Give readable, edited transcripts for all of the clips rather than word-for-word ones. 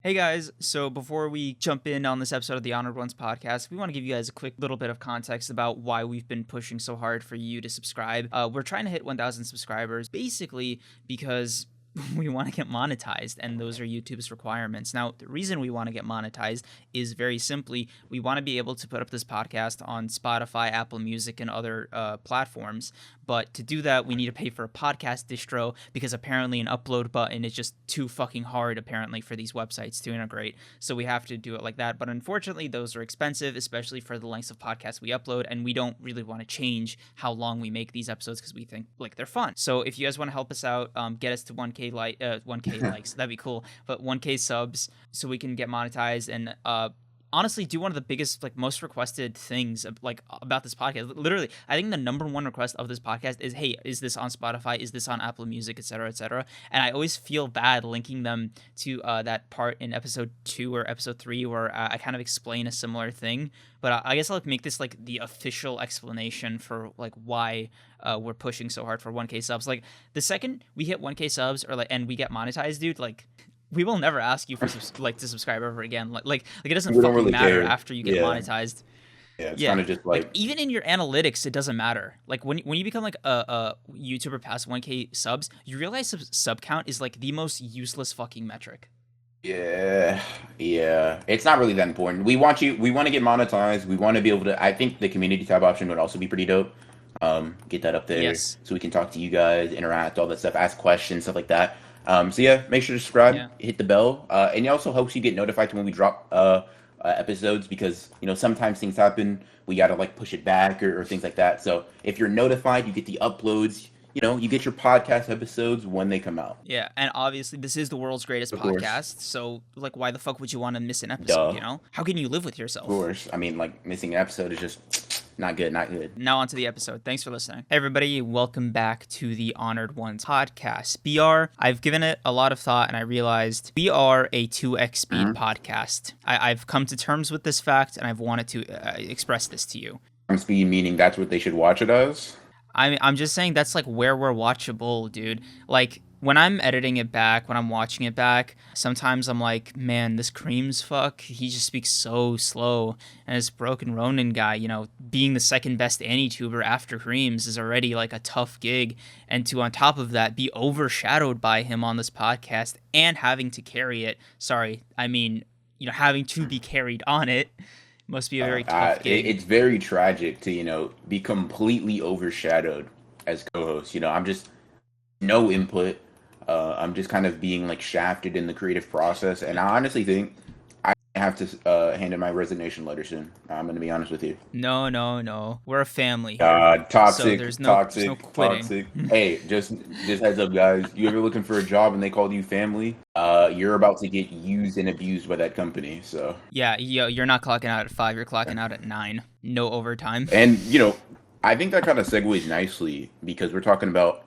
Hey guys, so before we jump in on this episode of the Honored Ones podcast, we want to give you guys a quick little bit of context about why we've been pushing so hard for you to subscribe. We're trying to hit 1,000 subscribers basically because we want to get monetized, and those are YouTube's requirements. Now, the reason we want to get monetized is very simply we want to be able to put up this podcast on Spotify, Apple Music, and other platforms. But to do that, we need to pay for a podcast distro because apparently an upload button is just too fucking hard, apparently, for these websites to integrate. So we have to do it like that. But unfortunately, those are expensive, especially for the lengths of podcasts we upload. And we don't really want to change how long we make these episodes because we think like they're fun. So if you guys want to help us out, get us to 1K 1K likes, that'd be cool. But 1K subs so we can get monetized and honestly do one of the biggest, like, most requested things like about this podcast. Literally, I think the number one request of this podcast is, hey, is this on Spotify, is this on Apple Music, etc., etc. And I always feel bad linking them to that part in episode 2 or episode 3 where I kind of explain a similar thing, but I guess I'll make this like the official explanation for like why we're pushing so hard for 1K subs. Like, the second we hit 1K subs or like and we get monetized, dude, like, we will never ask you for to subscribe ever again. Like it doesn't We don't fucking really matter care. after you get Yeah. monetized. Yeah, it's Yeah, kind of just like like, even in your analytics, it doesn't matter. Like when you become like a YouTuber past 1K subs, you realize sub count is like the most useless fucking metric. yeah, yeah. It's not really that important. We want to get monetized. We want to be able to. I think the community tab option would also be pretty dope. Get that up there Yes. so we can talk to you guys, interact, all that stuff, ask questions, stuff like that. So yeah, make sure to subscribe, Yeah. hit the bell, and it also helps you get notified when we drop episodes because sometimes things happen. We gotta like push it back or things like that. So if you're notified, you get the uploads. You get your podcast episodes when they come out. Yeah, and obviously this is the world's greatest Of course. podcast, so like why the fuck would you want to miss an episode, Duh. you know? How can you live with Of yourself? course. I mean, like missing an episode is just not good. Not good. Now onto the episode. Thanks for listening. Hey everybody, welcome back to the Honored Ones podcast. BR, I've given it a lot of thought and I realized we are a 2x speed podcast. I've come to terms with this fact and I've wanted to express this to you. Speed meaning that's what they should watch it as. I'm just saying that's like where we're watchable, dude. Like when I'm editing it back, when I'm watching it back, sometimes I'm like, man, this Kreams fuck, he just speaks so slow. And this broken Ronin guy, being the second best AniTuber after Kreams is already like a tough gig. And to on top of that be overshadowed by him on this podcast and having to carry it. Sorry, I mean, having to be carried on it. Must be a very tough gig. It's very tragic to be completely overshadowed as co-host. I'm just no input. I'm just kind of being like shafted in the creative process, and I honestly think I have to hand in my resignation letter soon. I'm going to be honest with you. No. We're a family here. Toxic, So there's no quitting. toxic. Hey, just heads up, guys. You ever looking for a job and they called you family? You're about to get used and abused by that company. So Yeah, you're not clocking out at 5. You're clocking out at 9. No overtime. and I think that kind of segues nicely because we're talking about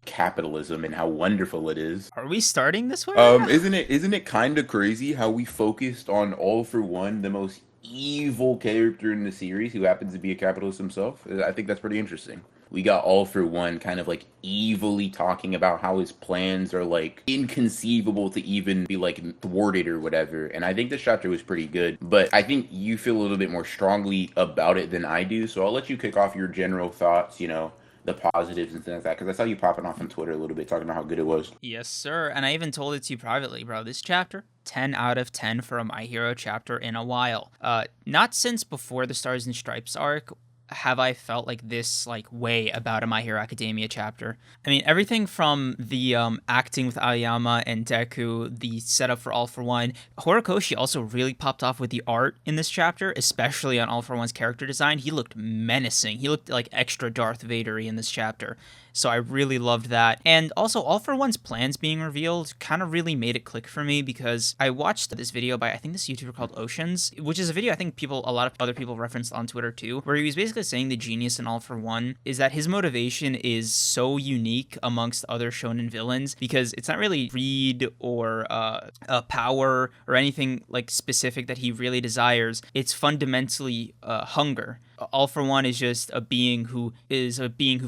capitalism and how wonderful it is. Are we starting this way? Isn't it kind of crazy how we focused on All for One, the most evil character in the series, who happens to be a capitalist himself? I think that's pretty interesting. We got All for One kind of like evilly talking about how his plans are like inconceivable to even be like thwarted or whatever. And I think this chapter was pretty good, but I think you feel a little bit more strongly about it than I do. So I'll let you kick off your general thoughts, the positives and things like that, because I saw you popping off on Twitter a little bit talking about how good it was. Yes, sir. And I even told it to you privately, bro. This chapter, 10 out of 10 for a My Hero chapter in a while. Not since before the Stars and Stripes arc have I felt like this like way about a My Hero Academia chapter. I mean, everything from the acting with Aoyama and Deku, the setup for All for One. Horikoshi also really popped off with the art in this chapter, especially on All for One's character design. He looked menacing. He looked like extra Darth Vader-y in this chapter. So I really loved that. And also, All for One's plans being revealed kind of really made it click for me because I watched this video by, I think, this YouTuber called Oceans, which is a video I think a lot of other people referenced on Twitter too, where he was basically saying the genius in All for One is that his motivation is so unique amongst other shonen villains because it's not really greed or power or anything like specific that he really desires. It's fundamentally hunger. All for One is just a being who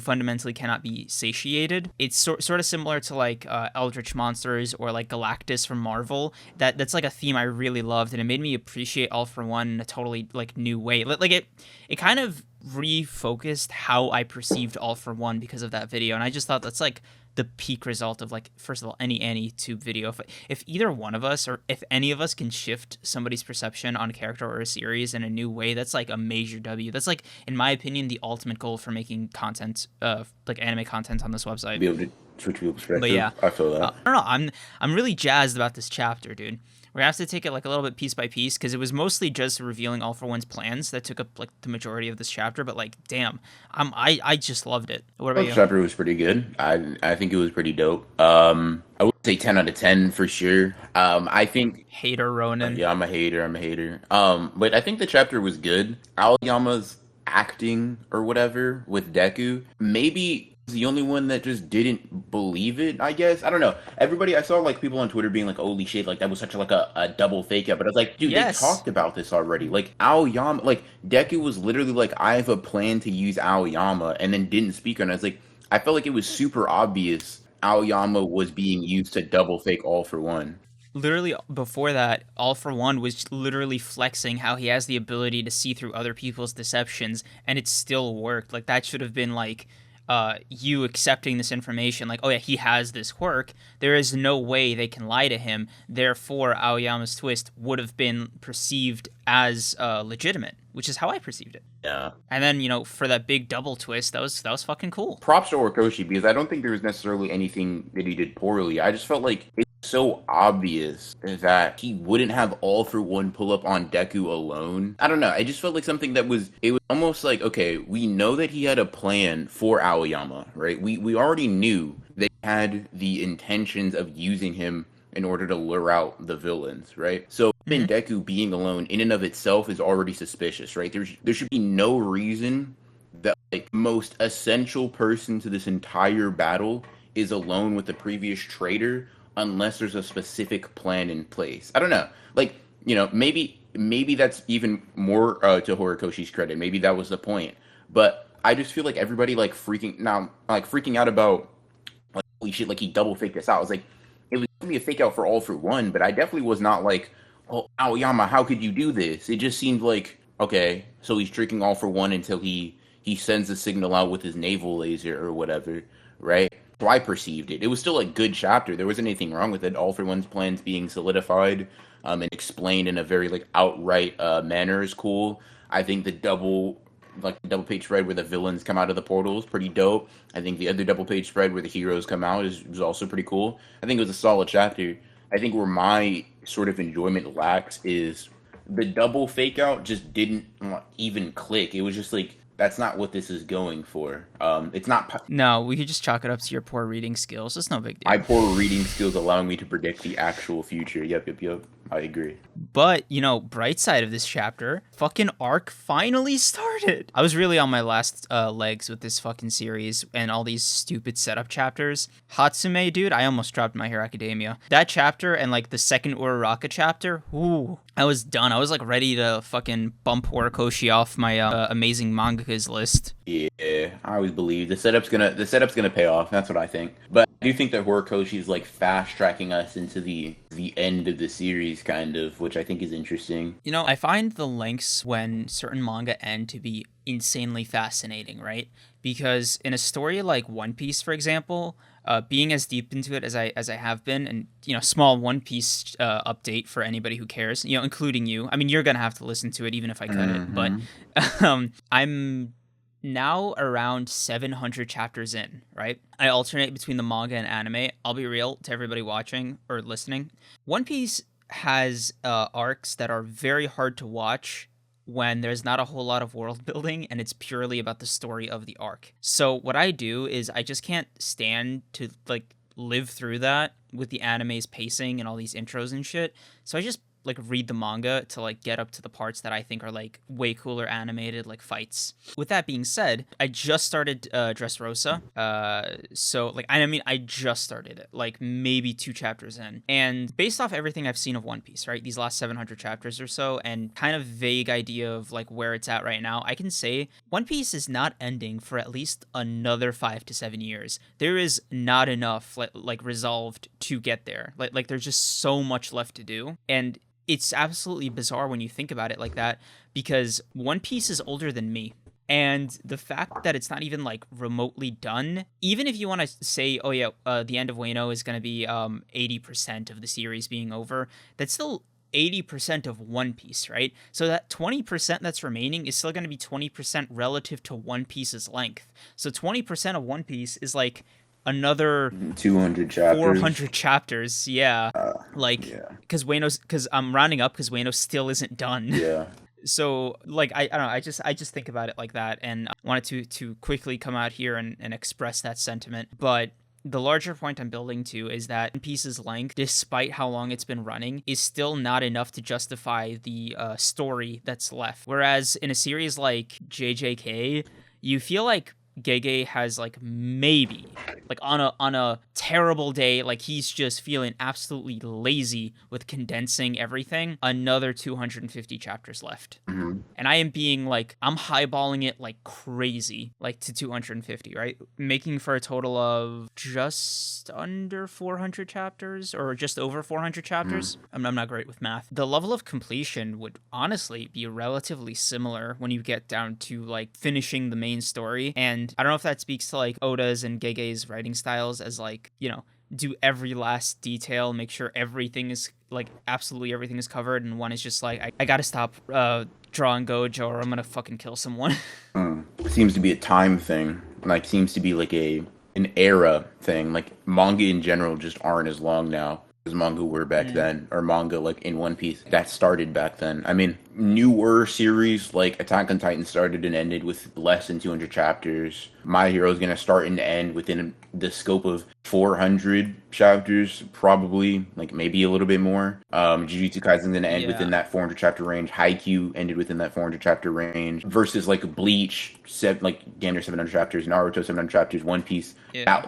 fundamentally cannot be satiated. It's sort of similar to like Eldritch Monsters or like Galactus from Marvel. That's like a theme I really loved, and it made me appreciate All for One in a totally like new way. Like it kind of refocused how I perceived All for One because of that video, and I just thought that's like the peak result of like, first of all, any tube video. If either one of us or if any of us can shift somebody's perception on a character or a series in a new way, that's like a major W. That's like, in my opinion, the ultimate goal for making content, like anime content on this website. Be able to switch people's perspective. But yeah, I feel that. I don't know. I'm really jazzed about this chapter, dude. We're gonna have to take it like a little bit piece by piece because it was mostly just revealing All for One's plans that took up like the majority of this chapter. But like, damn, I just loved it. What about you? The chapter was pretty good. I think it was pretty dope. I would say 10 out of 10 for sure. I think hater Ronin. Yeah, I'm a hater. But I think the chapter was good. Aoyama's acting or whatever with Deku, maybe the only one that just didn't believe it, I guess. I don't know. Everybody, I saw like people on Twitter being like, holy shit, like that was such like a double fake out. But I was like, dude, Yes. They talked about this already. Like Aoyama, like Deku was literally like, I have a plan to use Aoyama, and then didn't speak on it. I was like, I felt like it was super obvious Aoyama was being used to double fake All for One. Literally before that, All for One was literally flexing how he has the ability to see through other people's deceptions, and it still worked. Like that should have been like you accepting this information, like, oh yeah, he has this quirk. There is no way they can lie to him. Therefore, Aoyama's twist would have been perceived as legitimate, which is how I perceived it. Yeah. And then, for that big double twist, that was fucking cool. Props to Horikoshi, because I don't think there was necessarily anything that he did poorly. I just felt like it was so obvious that he wouldn't have All for One pull up on Deku alone. I don't know. I just felt like something it was almost like, okay, we know that he had a plan for Aoyama, right? We already knew they had the intentions of using him in order to lure out the villains, right? So even Deku being alone in and of itself is already suspicious, right? There should be no reason that like most essential person to this entire battle is alone with the previous traitor unless there's a specific plan in place. I don't know. Like, maybe that's even more to Horikoshi's credit. Maybe that was the point. But I just feel like everybody freaking out about like, holy shit, like he double faked this out. I was like, it was gonna be a fake out for All for One, but I definitely was not like, oh, Aoyama, how could you do this? It just seemed like, okay, so he's tricking All for One until he sends a signal out with his naval laser or whatever, right? So I perceived it. It was still a good chapter. There wasn't anything wrong with it. All for One's plans being solidified and explained in a very outright manner is cool. I think the double page spread where the villains come out of the portal is pretty dope. I think the other double page spread where the heroes come out was also pretty cool. I think it was a solid chapter. I think where my sort of enjoyment lacks is the double fake out just didn't even click. It was just like, that's not what this is going for. It's not. No, we could just chalk it up to your poor reading skills. It's no big deal. My poor reading skills allowing me to predict the actual future. Yep. I agree. But, bright side of this chapter, fucking arc finally started. I was really on my last legs with this fucking series and all these stupid setup chapters. Hatsume, dude, I almost dropped My Hero Academia. That chapter and the second Uraraka chapter, ooh, I was done. I was ready to fucking bump Horikoshi off my amazing mangakas list. Yeah, I always believe the setup's gonna pay off. That's what I think. But I do think that Horikoshi is fast tracking us into the end of the series, kind of, which I think is interesting. I find the lengths when certain manga end to be insanely fascinating, right? Because in a story like One Piece, for example, being as deep into it as I have been, and small One Piece update for anybody who cares, including you. I mean, you're gonna have to listen to it even if I couldn't. But I'm now around 700 chapters in, right? I alternate between the manga and anime. I'll be real to everybody watching or listening. One Piece has arcs that are very hard to watch when there's not a whole lot of world building and it's purely about the story of the arc. So what I do is I just can't stand to live through that with the anime's pacing and all these intros and shit. So I just like read the manga to like get up to the parts that I think are like way cooler animated like fights. With that being said, I just started Dressrosa. So like I mean I just started it, like maybe 2 chapters in. And based off everything I've seen of One Piece, right? These last 700 chapters or so, and kind of vague idea of like where it's at right now, I can say One Piece is not ending for at least another 5 to 7 years. There is not enough like resolved to get there. Like there's just so much left to do. And it's absolutely bizarre when you think about it like that, because One Piece is older than me. And the fact that it's not even like remotely done, even if you want to say, oh yeah, the end of Wano is going to be 80% of the series being over, that's still 80% of One Piece, right? So that 20% that's remaining is still going to be 20% relative to One Piece's length. So 20% of One Piece is like another 200 chapters. 400 chapters, yeah. Because I'm rounding up because Wano still isn't done. Yeah. So like I don't know, I just think about it like that, and I wanted to quickly come out here and express that sentiment. But the larger point I'm building to is that One Piece's length, despite how long it's been running, is still not enough to justify the story that's left. Whereas in a series like JJK, you feel like Gege has like maybe like on a terrible day, like he's just feeling absolutely lazy with condensing everything, another 250 chapters left. Mm-hmm. And I am being like, I'm highballing it like crazy, like to 250, right? Making for a total of just under 400 chapters or just over 400 chapters. I'm not great with math. The level of completion would honestly be relatively similar when you get down to like finishing the main story. And I don't know if that speaks to like Oda's and Gege's writing styles as like, you know, do every last detail, make sure everything is like absolutely everything is covered, and one is just like I gotta stop drawing Gojo or I'm gonna fucking kill someone. Seems to be a time thing. Like seems to be like an era thing. Like manga in general just aren't as long now as manga were back then, or manga like in One Piece that started back then. I mean, newer series like Attack on Titan started and ended with less than 200 chapters. My Hero is gonna start and end within the scope of 400 chapters, probably, like maybe a little bit more. Jujutsu Kaisen's gonna end within that 400 chapter range. Haikyuu ended within that 400 chapter range. Versus like Bleach, like Gander 700 chapters, Naruto 700 chapters, One Piece,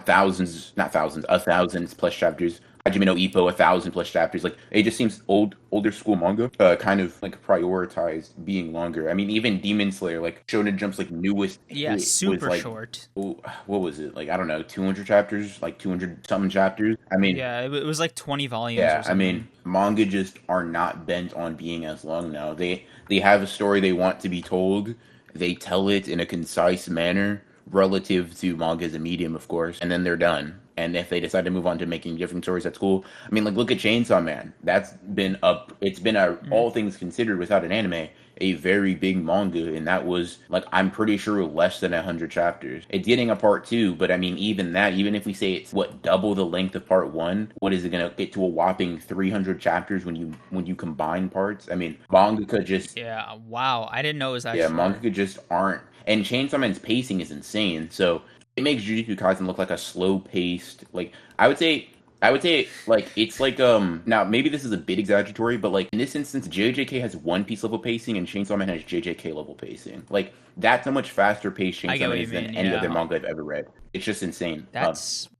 thousands, not thousands, 1,000 plus chapters. Hajime no Ippo, 1,000 plus chapters. Like it just seems older school manga kind of like prioritized being longer. I mean, even Demon Slayer, like Shonen Jump's like newest, super was, like, short. What was it? Like I don't know, 200 chapters, like 200 something chapters. I mean, yeah, it was like 20 volumes. Yeah, or something. I mean, manga just are not bent on being as long now. They have a story they want to be told. They tell it in a concise manner relative to manga as a medium, of course, and then they're done. And if they decide to move on to making different stories, that's cool. I mean, like, look at Chainsaw Man. That's been all things considered, without an anime, a very big manga, and that was, like, I'm pretty sure less than 100 chapters. It's getting a part 2, but I mean, even that, even if we say it's, double the length of part 1, what is it going to get to a whopping 300 chapters when you combine parts? I mean, manga could just... Yeah, wow, I didn't know it was that Yeah, short. manga just aren't... And Chainsaw Man's pacing is insane, so... It makes Jujutsu Kaisen look like a slow-paced, like, I would say, like, it's like, now, maybe this is a bit exaggeratory, but, like, in this instance, JJK has One Piece level pacing, and Chainsaw Man has JJK level pacing. Like, that's how much faster paced Chainsaw Man is than any other manga I've ever read. It's just insane.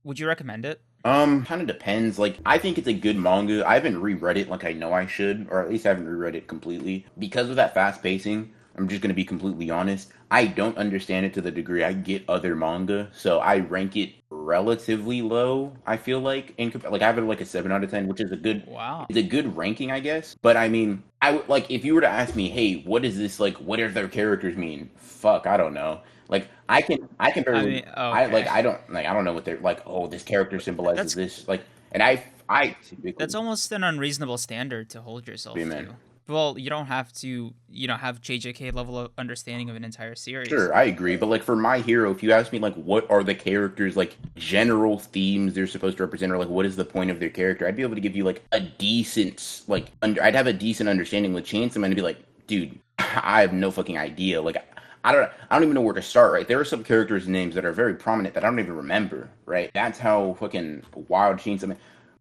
Would you recommend it? Kind of depends. Like, I think it's a good manga. I haven't reread it like I know I should, or at least I haven't reread it completely. Because of that fast pacing, I'm just going to be completely honest, I don't understand it to the degree I get other manga, so I rank it relatively low, I feel like. I have it like a 7 out of 10, which is a good it's a good ranking, I guess. But I mean, if you were to ask me, hey, what is this, like, what do their characters mean? Fuck, I don't know. Like, I can barely, I don't know what they're, like, oh, this character symbolizes this, like, and I typically... That's almost an unreasonable standard to hold yourself to. Well, you don't have to, have JJK level of understanding of an entire series. Sure, I agree. But, like, for My Hero, if you ask me, like, what are the characters, like, general themes they're supposed to represent, or, like, what is the point of their character, I'd be able to give you, like, a decent, like, I'd have a decent understanding with Chainsaw Man to be like, dude, I have no fucking idea. Like, I don't even know where to start, right? There are some characters' names that are very prominent that I don't even remember, right? That's how fucking wild Chainsaw Man...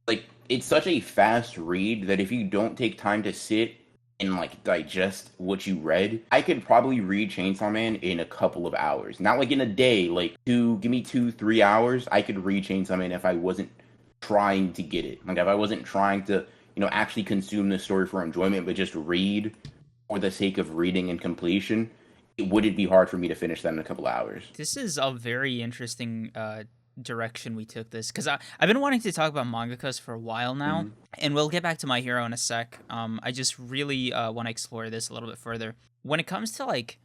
like it's such a fast read that if you don't take time to sit and like digest what you read, I could probably read Chainsaw Man in a couple of hours. Not like in a day, like give me 2-3 hours. I could read Chainsaw Man if I wasn't trying to get it. Like if I wasn't trying to, actually consume the story for enjoyment, but just read for the sake of reading and completion, would it be hard for me to finish that in a couple of hours? This is a very interesting direction we took this, because I've been wanting to talk about mangakas for a while now, Mhm. and we'll get back to My Hero in a sec. I just really want to explore this a little bit further. When it comes to like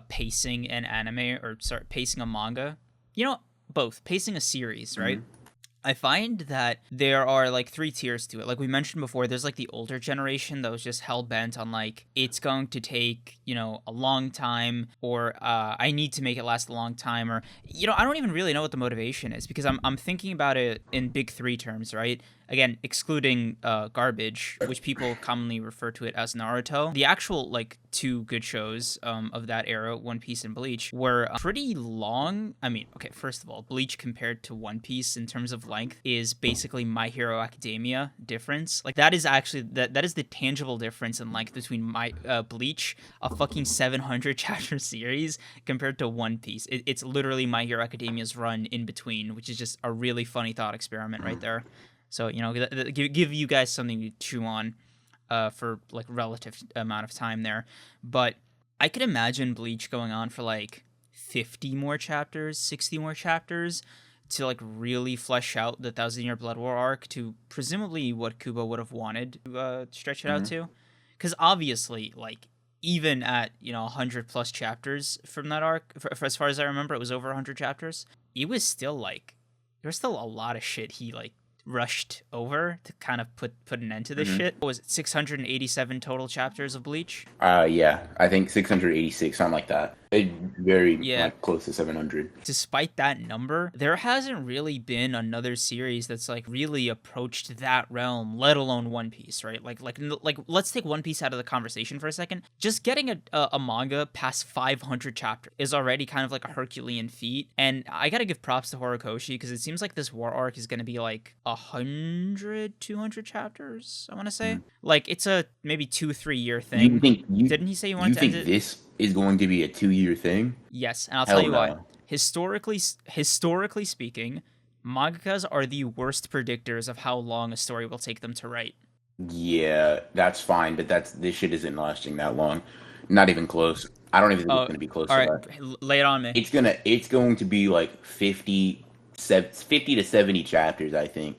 pacing an anime, or sorry, pacing a manga, both pacing a series, right? Mhm. I find that there are like three tiers to it. Like we mentioned before, there's like the older generation that was just hell bent on like it's going to take, a long time, or I need to make it last a long time, or I don't even really know what the motivation is, because I'm thinking about it in big three terms, right? Again, excluding Garbage, which people commonly refer to it as Naruto. The actual like two good shows of that era, One Piece and Bleach, were pretty long. I mean, okay, first of all, Bleach compared to One Piece in terms of length is basically My Hero Academia difference. Like that is actually that is the tangible difference in length between my Bleach, a fucking 700 chapter series, compared to One Piece. It's literally My Hero Academia's run in between, which is just a really funny thought experiment right there. So give you guys something to chew on for like relative amount of time there. But I could imagine Bleach going on for like 50 more chapters, 60 more chapters, to like really flesh out the Thousand Year Blood War arc to presumably what Kubo would have wanted to stretch it out Mhm. to. Because obviously, like, even at 100 plus chapters from that arc, for as far as I remember, it was over 100 chapters. It was still like there's still a lot of shit he like rushed over to kind of put an end to this Mhm. shit. What was it, 687 total chapters of Bleach? Yeah, I think 686, something like that. It very Yeah. like close to 700. Despite that number, there hasn't really been another series that's like really approached that realm, let alone One Piece, right? Like let's take One Piece out of the conversation for a second. Just getting a manga past 500 chapters is already kind of like a Herculean feat, and I gotta give props to Horikoshi, because it seems like this war arc is gonna be like 100, 200 chapters, I want to say. Mhm. Like it's a maybe 2-3 year You thing. think you Didn't he say he wanted you to end think it? this is going to be a 2-year thing? Yes, and I'll tell Hell you why. no. Historically speaking, mangakas are the worst predictors of how long a story will take them to write. Yeah, that's fine, but this shit isn't lasting that long. Not even close. I don't even think it's Oh, going to be close all to right, that. lay it on me. It's going to be like 50 to 70 chapters, I think.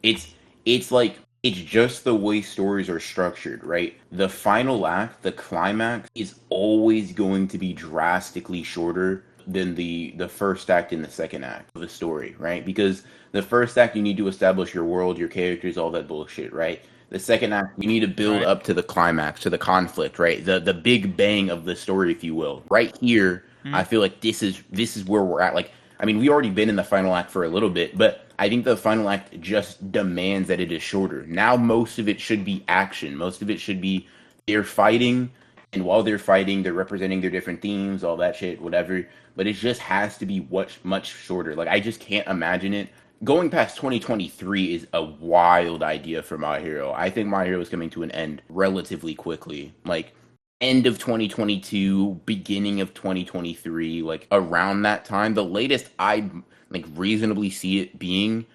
It's like it's just the way stories are structured, right? The final act, the climax, is always going to be drastically shorter than the first act and the second act of the story, right? Because the first act you need to establish your world, your characters, all that bullshit, right? The second act you need to build Right. up to the climax, to the conflict, right? The big bang of the story, if you will. Right here, I Mhm. feel like this is where we're at. Like, I mean, we already been in the final act for a little bit, but I think the final act just demands that it is shorter. Now, most of it should be action. Most of it should be they're fighting, and while they're fighting, they're representing their different themes, all that shit, whatever. But it just has to be much shorter. Like, I just can't imagine it. Going past 2023 is a wild idea for My Hero. I think My Hero is coming to an end relatively quickly. Like, end of 2022, beginning of 2023, like around that time. The latest I like reasonably see it being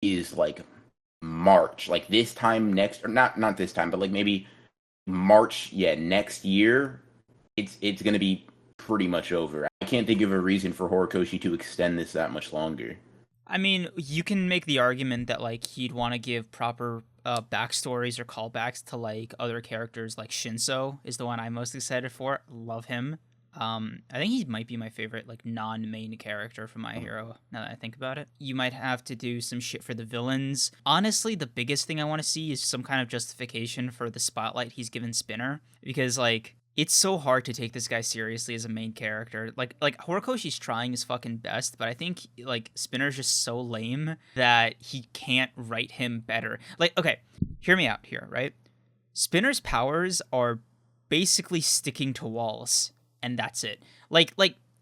is like March, like this time next, or not this time, but like maybe March, yeah, next year. It's gonna be pretty much over. I can't think of a reason for Horikoshi to extend this that much longer. I mean, you can make the argument that like he'd want to give proper backstories or callbacks to like other characters. Like Shinso is the one I'm most excited for. Love him. I think he might be my favorite like non-main character from My Hero. Now that I think about it, you might have to do some shit for the villains. Honestly, the biggest thing I want to see is some kind of justification for the spotlight he's given Spinner, because like it's so hard to take this guy seriously as a main character. Like Horikoshi's trying his fucking best, but I think like Spinner's just so lame that he can't write him better. Like, okay, hear me out here, right? Spinner's powers are basically sticking to walls, and that's it. Like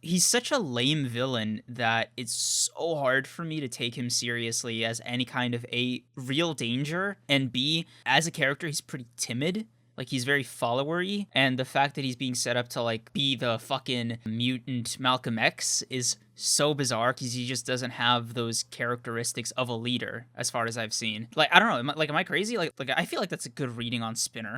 he's such a lame villain that it's so hard for me to take him seriously as any kind of A, real danger, and B, as a character, he's pretty timid. Like, he's very followery, and the fact that he's being set up to, like, be the fucking mutant Malcolm X is so bizarre because he just doesn't have those characteristics of a leader, as far as I've seen. Like, I don't know, am I crazy? Like, I feel like that's a good reading on Spinner.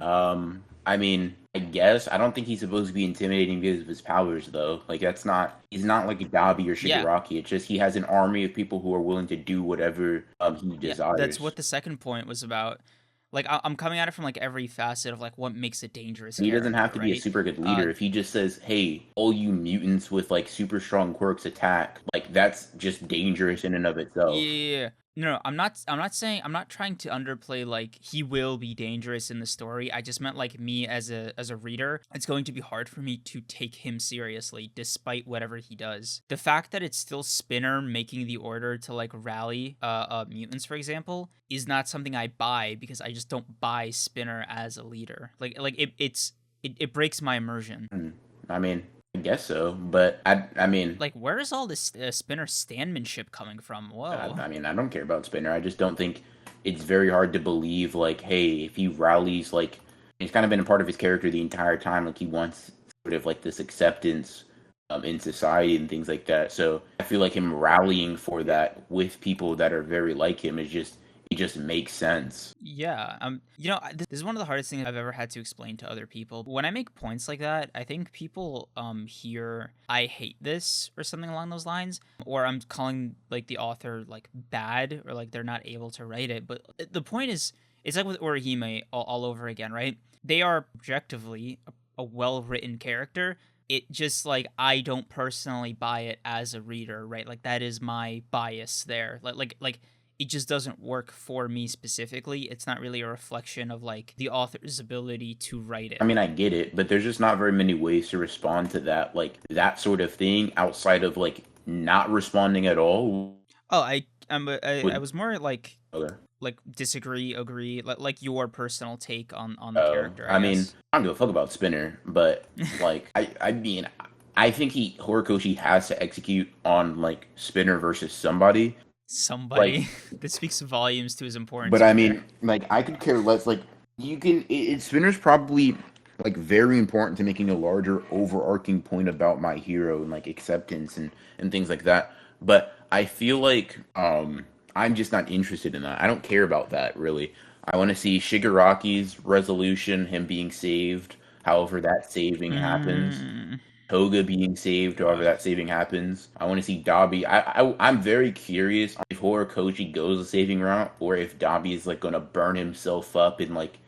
I mean, I guess I don't think he's supposed to be intimidating because of his powers, though. Like, he's not like Dabi or Shigaraki. Yeah. It's just he has an army of people who are willing to do whatever he desires. That's what the second point was about. Like, I'm coming at it from, like, every facet of, like, what makes a dangerous character, doesn't have to be a super good leader. If he just says, hey, all you mutants with, like, super strong quirks attack, like, that's just dangerous in and of itself. Yeah. No, I'm not trying to underplay, like, he will be dangerous in the story. I just meant, like, me as a reader, it's going to be hard for me to take him seriously despite whatever he does. The fact that it's still Spinner making the order to, like, rally mutants, for example, is not something I buy because I just don't buy Spinner as a leader. Like it breaks my immersion. I mean, I guess so, but I mean... Like, where is all this Spinner standmanship coming from? Whoa. I mean, I don't care about Spinner. I just don't think it's very hard to believe, like, hey, if he rallies, like... It's kind of been a part of his character the entire time. Like, he wants sort of, like, this acceptance in society and things like that. So I feel like him rallying for that with people that are very like him is just... It just makes sense. Yeah. You know, this is one of the hardest things I've ever had to explain to other people. When I make points like that, I think people hear I hate this or something along those lines, or I'm calling, like, the author, like, bad, or, like, they're not able to write it. But the point is, it's like with Orihime all over again, right? They are objectively a well-written character. It just, like, I don't personally buy it as a reader, right? Like, that is my bias there. Like it just doesn't work for me specifically. It's not really a reflection of, like, the author's ability to write it. I mean, I get it, but there's just not very many ways to respond to that, like, that sort of thing outside of, like, not responding at all. Oh, I was more like, okay, like, disagree, agree, like your personal take on the character. I mean, I don't give a fuck about Spinner, but, like, I mean, I think Horikoshi has to execute on, like, Spinner versus somebody. Like, this speaks volumes to his importance. But I mean, like, I could care less. Like, you can. Spinner's probably, like, very important to making a larger overarching point about my hero and, like, acceptance and things like that. But I feel like I'm just not interested in that. I don't care about that, really. I want to see Shigaraki's resolution, him being saved, however that saving happens. Toga being saved, however that saving happens. I want to see Dabi. I'm very curious if Horikoshi goes the saving route, or if Dabi is, like, going to burn himself up in, like,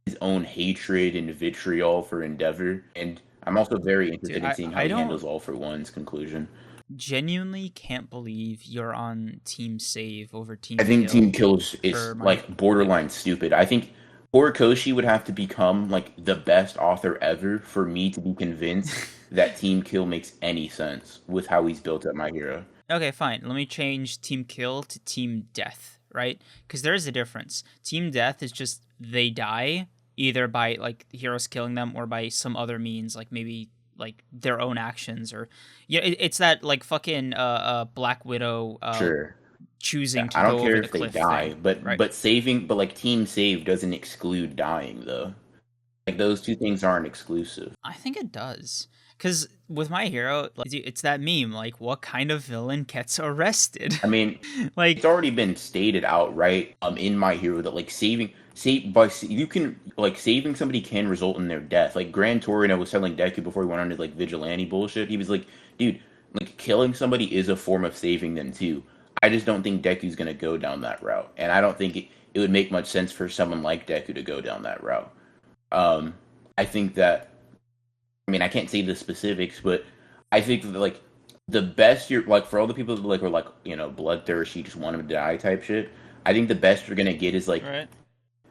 his own hatred and vitriol for Endeavor. And I'm also very interested in seeing how he handles All for One's conclusion. Genuinely can't believe you're on Team Save over Team Kill. I think Team Kill is like, borderline stupid. I think Horikoshi would have to become, like, the best author ever for me to be convinced that Team Kill makes any sense with how he's built up my hero. Okay, fine. Let me change Team Kill to Team Death, right? Because there's a difference. Team Death is just they die either by, like, heroes killing them or by some other means, like maybe, like, their own actions, or it's that, like, fucking Black Widow sure. choosing to go over the cliff. I don't care if they die, thing, but right? but saving, but, like, Team Save doesn't exclude dying, though. Like, those two things aren't exclusive. I think it does. Because with my hero, like, it's that meme, like, what kind of villain gets arrested? I mean, like, it's already been stated outright in my hero that, like, saving somebody can result in their death. Like, Gran Torino was telling Deku before he went on his, like, vigilante bullshit. He was like, dude, like, killing somebody is a form of saving them too. I just don't think Deku's gonna go down that route, and I don't think it would make much sense for someone like Deku to go down that route. I think that, I mean, I can't say the specifics, but I think that, like, the best you're, like, for all the people that, like, are, like, you know, bloodthirsty, just want him to die type shit, I think the best you're gonna get is, like,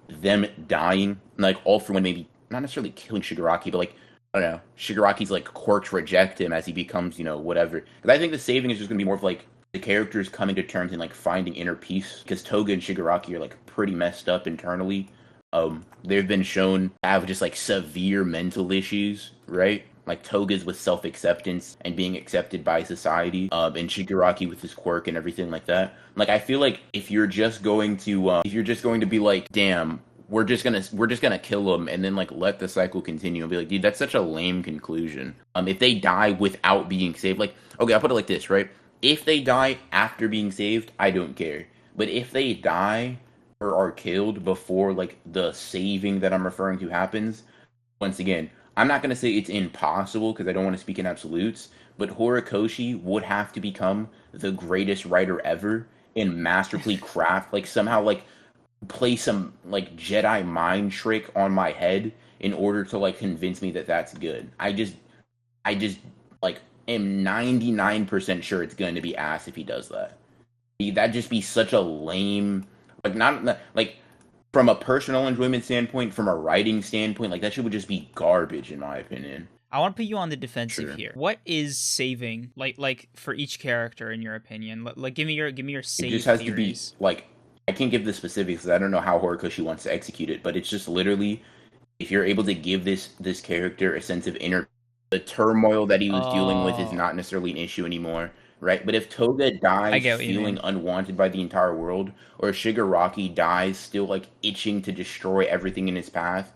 them dying, like, All for One, maybe not necessarily killing Shigaraki, but, like, I don't know, Shigaraki's, like, quirks reject him as he becomes, you know, whatever. Because I think the saving is just gonna be more of, like, the characters coming to terms and, like, finding inner peace, because Toga and Shigaraki are, like, pretty messed up internally. They've been shown to have just, like, severe mental issues, right? like Toga's with self-acceptance and being accepted by society, and Shigaraki with his quirk and everything like that. Like I feel like if you're just going to be like, damn, we're just gonna kill him and then like let the cycle continue and be like, dude, that's such a lame conclusion. If they die without being saved, like, okay, I'll put it like this, right? If they die after being saved, I don't care. But if they die or are killed before like the saving that I'm referring to happens, once again, I'm not gonna say it's impossible because I don't want to speak in absolutes, but Horikoshi would have to become the greatest writer ever and masterfully craft, like somehow like play some like Jedi mind trick on my head in order to like convince me that that's good. I just like am 99% sure it's going to be ass if he does that. That'd just be such a lame, like not like from a personal enjoyment standpoint, from a writing standpoint, like that shit would just be garbage in my opinion. I want to put you on the defensive Sure. here. What is saving like for each character in your opinion? Like give me your It save just has theories. to be like I can't give the specifics because I don't know how Horikoshi wants to execute it, but it's just literally if you're able to give this character a sense of inner the turmoil that he was dealing with is Oh, not necessarily an issue anymore, right? But if Toga I dies get what you feeling mean. unwanted by the entire world, or Shigaraki dies still like itching to destroy everything in his path,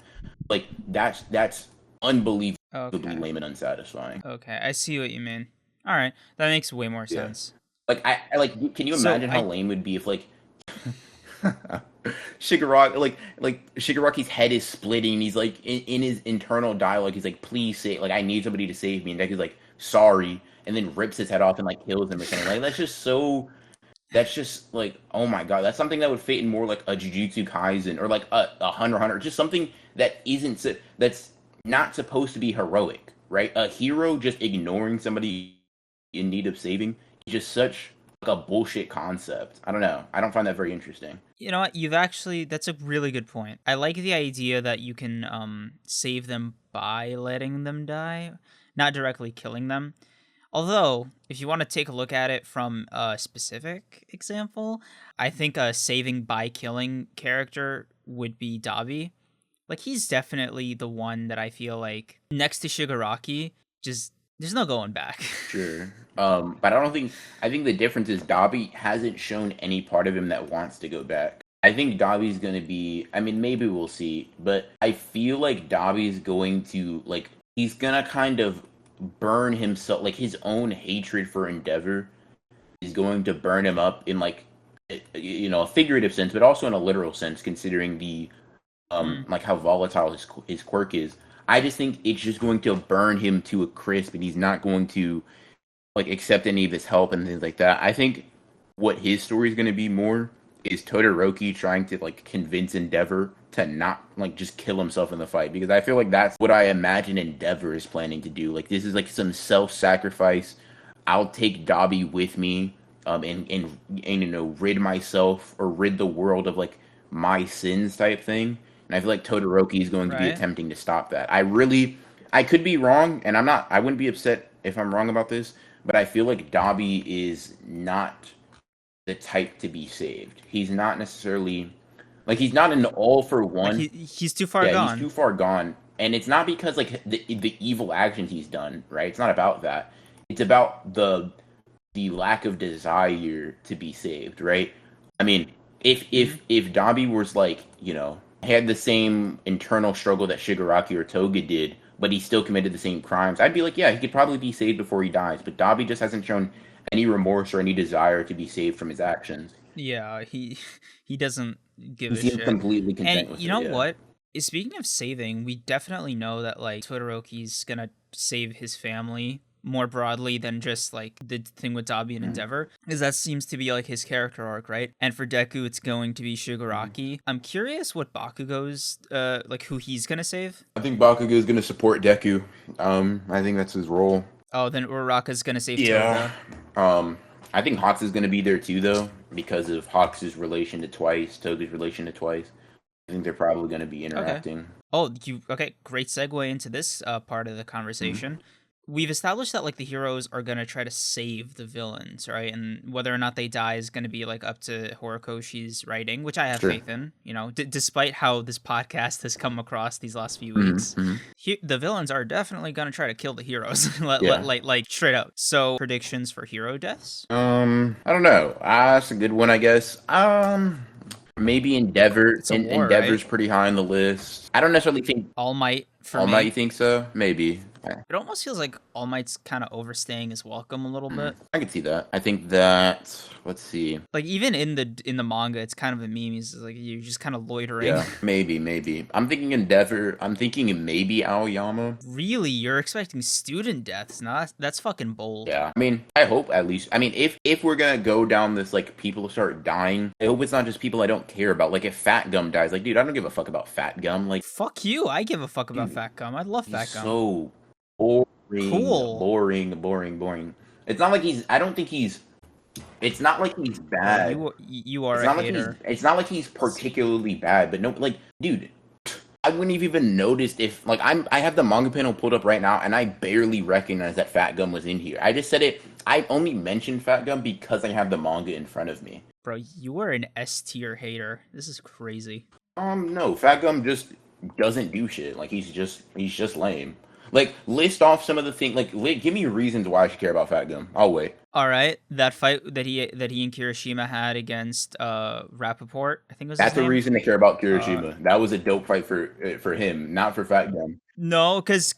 like that's unbelievably Okay. lame and unsatisfying. Okay, I see what you mean. All right, that makes way more Yeah. sense. Like I like can you So imagine how I lame it would be if like Shigaraki like Shigaraki's head is splitting and he's like in his internal dialogue he's like please say like I need somebody to save me and Deku's like sorry and then rips his head off and like kills him or something like that's just like oh my god that's something that would fit in more like a Jujutsu Kaisen or like a Hunter x Hunter just something that isn't that's not supposed to be heroic, right? A hero just ignoring somebody in need of saving is just such like a bullshit concept. I don't know. I don't find that very interesting. You know what? That's a really good point. I like the idea that you can save them by letting them die, not directly killing them. Although, if you want to take a look at it from a specific example, I think a saving by killing character would be Dabi. Like he's definitely the one that I feel like next to Shigaraki, just there's no going back. Sure. But I think the difference is Dobby hasn't shown any part of him that wants to go back. I think Dobby's gonna be I mean maybe we'll see, but I feel like Dobby's going to like he's gonna kind of burn himself like his own hatred for Endeavor is going to burn him up in like a figurative sense, but also in a literal sense, considering the Mm, like how volatile his quirk is. I just think it's just going to burn him to a crisp, and he's not going to like accept any of his help and things like that. I think what his story is going to be more is Todoroki trying to like convince Endeavor to not like just kill himself in the fight because I feel like that's what I imagine Endeavor is planning to do. Like this is like some self-sacrifice. I'll take Dobby with me, and rid myself or rid the world of like my sins type thing. And I feel like Todoroki is going to be right? attempting to stop that. I could be wrong, and I wouldn't be upset if I'm wrong about this, but I feel like Dobby is not the type to be saved. He's not necessarily like he's not an all for Like one. he's too far Yeah, he's gone. too far gone, and it's not because like the evil actions he's done. Right? It's not about that. It's about the lack of desire to be saved. Right? I mean, Hmm. if Dobby was like had the same internal struggle that Shigaraki or Toga did, but he still committed the same crimes, I'd be like, yeah, he could probably be saved before he dies. But Dobby just hasn't shown any remorse or any desire to be saved from his actions. Yeah, he doesn't give He a seems shit. completely And content with you it. know Yeah. what? Speaking of saving, we definitely know that like Todoroki's gonna save his family more broadly than just like the thing with Dabi and Mhm. Endeavor, because that seems to be like his character arc, right? And for Deku, it's going to be Mhm. Shigaraki. I'm curious what Bakugo's like who he's gonna save. I think Bakugo is going to support Deku. I think that's his role. Oh, then Uraraka's gonna save Yeah. Toga. Um, I think Hawks is going to be there too, though, because of Hawks' relation to Twice, Toga's relation to Twice. I think they're probably going to be Okay. interacting. Oh, you okay? Great segue into this part of the Mhm. conversation. we've established that like the heroes are gonna try to save the villains, right? And whether or not they die is gonna be like up to Horikoshi's writing, which I have Sure. faith in. You know, despite how this podcast has come across these last few Mhm, weeks, mhm. the villains are definitely gonna try to kill the heroes, Yeah. like straight up. So predictions for hero deaths? I don't know. That's a good one, I guess. Maybe Endeavor. It's a war, Endeavor's right? pretty high on the list. I don't necessarily think All Might for All Might. You me. think so? Maybe. It almost feels like All Might's kind of overstaying his welcome a little bit. I could see that. I think that. Let's see. Like even in the manga, it's kind of a meme. He's like you're just kind of loitering. Yeah, maybe. I'm thinking Endeavor. I'm thinking maybe Aoyama. Really, you're expecting student deaths? No, that's fucking bold. Yeah, I mean, I hope at least. I mean, if we're gonna go down this like people start dying, I hope it's not just people I don't care about. Like if Fat Gum dies, like dude, I don't give a fuck about Fat Gum. Like Fuck you. I give a fuck about Dude, Fat Gum. I love he's Fat Gum. so boring. Cool. Boring. It's not like he's. I don't think he's. It's not like he's bad. You are It's a not like hater. it's not like he's particularly bad, but no, like, dude, I wouldn't have even noticed if, like, I have the manga panel pulled up right now, and I barely recognized that Fat Gum was in here. I just said it. I only mentioned Fat Gum because I have the manga in front of me. Bro, you are an S tier hater. This is crazy. No, Fat Gum just doesn't do shit. Like, he's just lame. Like, list off some of the things. Like, give me reasons why I should care about Fat Gum. I'll wait. All right, that fight that he and Kirishima had against Rappaport, I think was That's his the name. reason to care about Kirishima. That was a dope fight for him, not for Fat Gum. No, cause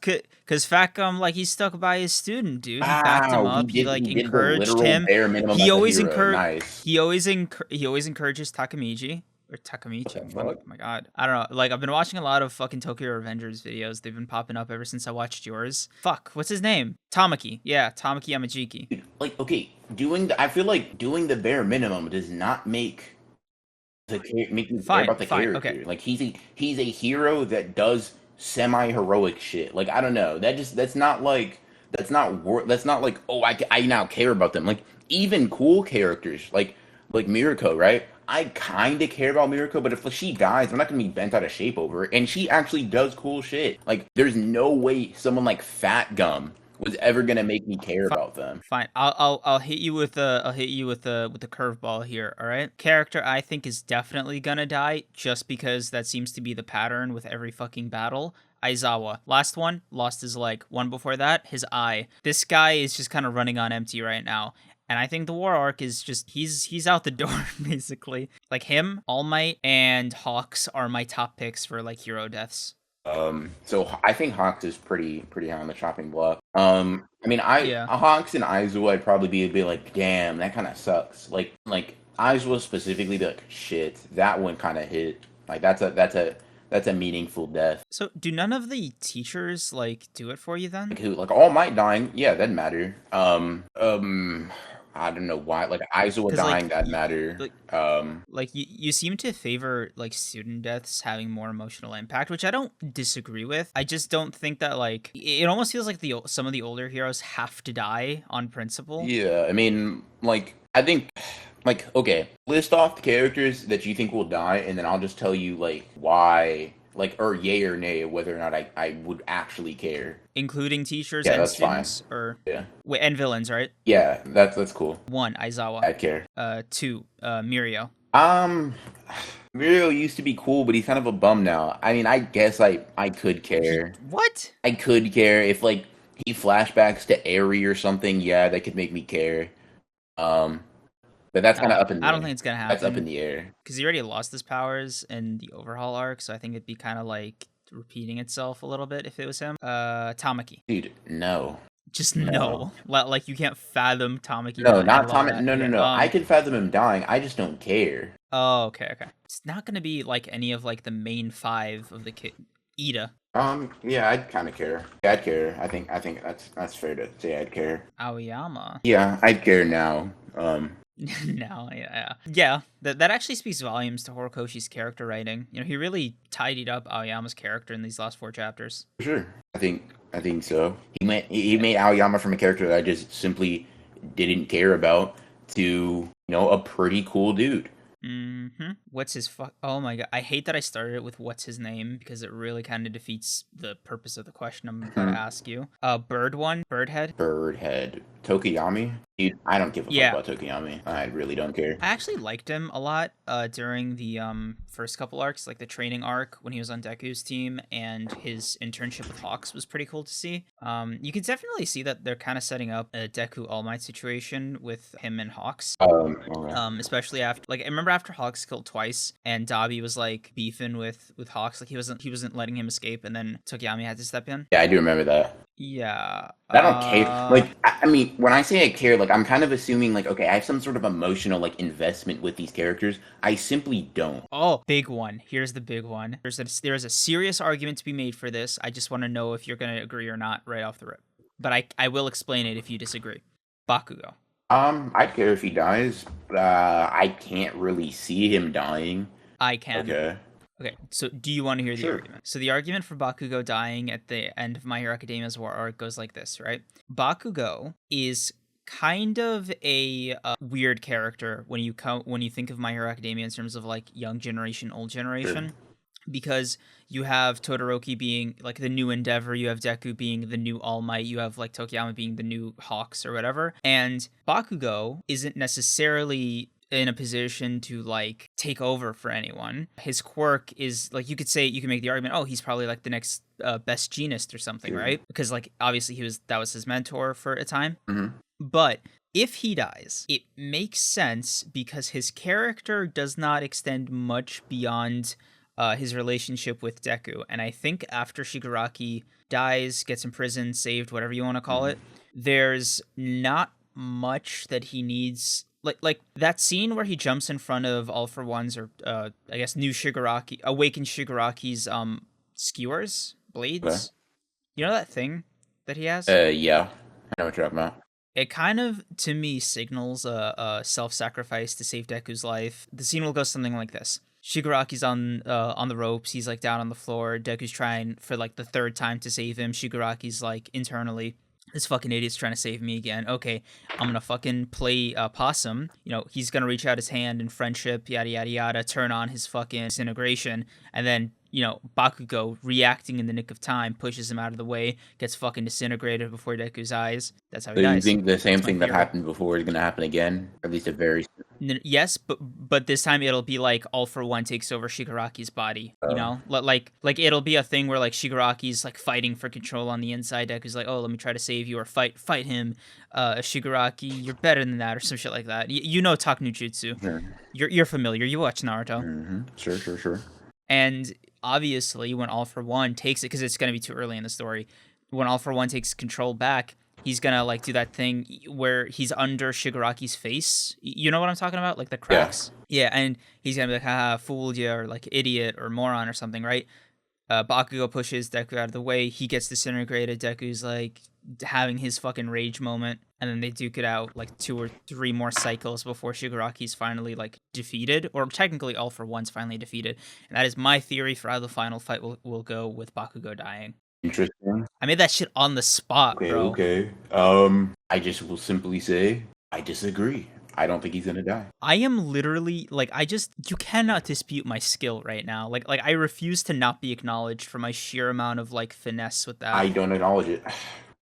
Fat Gum, like, he's stuck by his student, dude. He backed him up. He like did the encouraged literal him. bare minimum He as a always hero. Nice. he always encourages Takamichi or Takamichi. What the fuck? Oh my god, I don't know. Like, I've been watching a lot of fucking Tokyo Revengers videos. They've been popping up ever since I watched yours. Fuck, what's his name? Tamaki. Yeah, Tamaki Yamajiki. Dude, like, okay, I feel like doing the bare minimum does not make make me care about the character. Okay. Like he's a hero that does semi-heroic shit. Like I don't know. That's not like oh I now care about them. Like even cool characters like Mirako, right? I kind of care about Mirako, but if she dies, I'm not gonna be bent out of shape over it. And she actually does cool shit. Like there's no way someone like Fat Gum was ever gonna make me care about them. Fine. I'll hit you with the curveball here, all right? Character I think is definitely gonna die just because that seems to be the pattern with every fucking battle. Aizawa. Last one, lost his leg. One before that, his eye. This guy is just kind of running on empty right now. And I think the war arc is just he's out the door basically. Like him, All Might, and Hawks are my top picks for like hero deaths. So I think Hawks is pretty high on the chopping block. I mean, Hawks and Aizawa, I'd probably be like, damn, that kind of sucks. Like Aizawa specifically, be like, shit, that one kind of hit. Like that's a meaningful death. So do none of the teachers like do it for you then? Like who? Like All Might dying, yeah, that'd matter. I don't know why. Like Aizawa dying, that'd matter. Like you seem to favor like student deaths having more emotional impact, which I don't disagree with. I just don't think that like it almost feels like some of the older heroes have to die on principle. Yeah, I mean, like I think, like okay, list off the characters that you think will die, and then I'll just tell you like why. Like, or yay or nay, whether or not I would actually care. Including teachers Yeah, and that's students? fine. Or Yeah. Wait, and villains, right? Yeah, that's cool. 1, Aizawa. I'd care. 2, Mirio. Mirio used to be cool, but he's kind of a bum now. I mean, I guess I could care. What? I could care if, like, he flashbacks to Eri or something. Yeah, that could make me care. But that's kind of up in the air. I don't think it's gonna happen. That's up in the air. Because he already lost his powers in the overhaul arc, so I think it'd be kind of like repeating itself a little bit if it was him. Tamaki. Dude, no. Just no. Like you can't fathom Tamaki. No, not Tamaki. No. No. I can fathom him dying. I just don't care. Oh, okay. It's not gonna be like any of like the main 5 of the kid. Ida. Yeah, I'd kind of care. Yeah, I'd care. I think that's fair to say I'd care. Aoyama. Yeah, I'd care now. No, yeah. That actually speaks volumes to Horikoshi's character writing. You know, he really tidied up Aoyama's character in these last 4 chapters. For sure. I think so. He made Aoyama from a character that I just simply didn't care about to, a pretty cool dude. What's his Oh my god! I hate that I started it with "What's his name" because it really kind of defeats the purpose of the question I'm about to ask you. Birdhead. Birdhead. Tokiyami? Dude, I don't give a fuck Yeah, about Tokiyami. I really don't care. I actually liked him a lot during the first couple arcs, like the training arc when he was on Deku's team, and his internship with Hawks was pretty cool to see. You can definitely see that they're kind of setting up a Deku All Might situation with him and Hawks. Okay. Especially after, like, I remember after Hawks killed twice, and Dabi was like beefing with Hawks, like he wasn't letting him escape, and then Tokiyami had to step in. Yeah, I do remember that. Yeah. I don't care. Like, I mean, when I say I care, like, I'm kind of assuming, like, okay, I have some sort of emotional, like, investment with these characters. I simply don't. Oh, big one. Here's the big one. There's a serious argument to be made for this. I just want to know if you're going to agree or not right off the rip. But I will explain it if you disagree. Bakugo. I'd care if he dies. I can't really see him dying. I can. Okay, so do you want to hear the argument? So the argument for Bakugo dying at the end of My Hero Academia's war arc goes like this, right? Bakugo is kind of a weird character when you think of My Hero Academia in terms of like young generation, old generation. Sure. Because you have Todoroki being like the new Endeavor, you have Deku being the new All Might, you have like Tokiyama being the new Hawks or whatever. And Bakugo isn't necessarily in a position to like take over for anyone. His quirk is like, you can make the argument, oh, he's probably like the next best genist or something, right? Because like obviously that was his mentor for a time. Mm-hmm. But if he dies, it makes sense because his character does not extend much beyond his relationship with Deku. And I think after Shigaraki dies, gets imprisoned, saved, whatever you want to call it, there's not much that he needs. Like that scene where he jumps in front of All for One's, or I guess awakened Shigaraki's skewers, blades. Okay. You know that thing that he has? Yeah, I know what you're talking about. It kind of, to me, signals a self-sacrifice to save Deku's life. The scene will go something like this. Shigaraki's on the ropes. He's like down on the floor. Deku's trying for like the third time to save him. Shigaraki's like internally, this fucking idiot's trying to save me again. Okay, I'm gonna fucking play possum. You know, he's gonna reach out his hand in friendship, yada yada yada, turn on his fucking disintegration, and then, you know, Bakugo, reacting in the nick of time, pushes him out of the way, gets fucking disintegrated before Deku's eyes. That's how he dies. Do you think the same thing that happened before is gonna happen again? Or at least a very... Yes, but this time it'll be like All for One takes over Shigaraki's body. You know, like it'll be a thing where like Shigaraki's like fighting for control on the inside. Deku's like, oh, let me try to save you, or fight him. Shigaraki, you're better than that, or some shit like that. You know talk Nujutsu. Sure. You're familiar. You watch Naruto. Mm-hmm. Sure. And obviously, when All for One takes it, because it's gonna be too early in the story, when All for One takes control back, he's gonna like do that thing where he's under Shigaraki's face. You know what I'm talking about? Like the cracks. Yeah, and he's gonna be like, haha, fooled you, or like idiot or moron or something, right? Bakugo pushes Deku out of the way. He gets disintegrated. Deku's like having his fucking rage moment, and then they duke it out like 2 or 3 more cycles before Shigaraki's finally like defeated, or technically All for One's finally defeated. And that is my theory for how the final fight will go with Bakugo dying. Interesting. I made that shit on the spot, bro. Okay. I just will simply say I disagree. I don't think he's gonna die. I am literally like, you cannot dispute my skill right now. Like I refuse to not be acknowledged for my sheer amount of like finesse with that. I don't acknowledge it.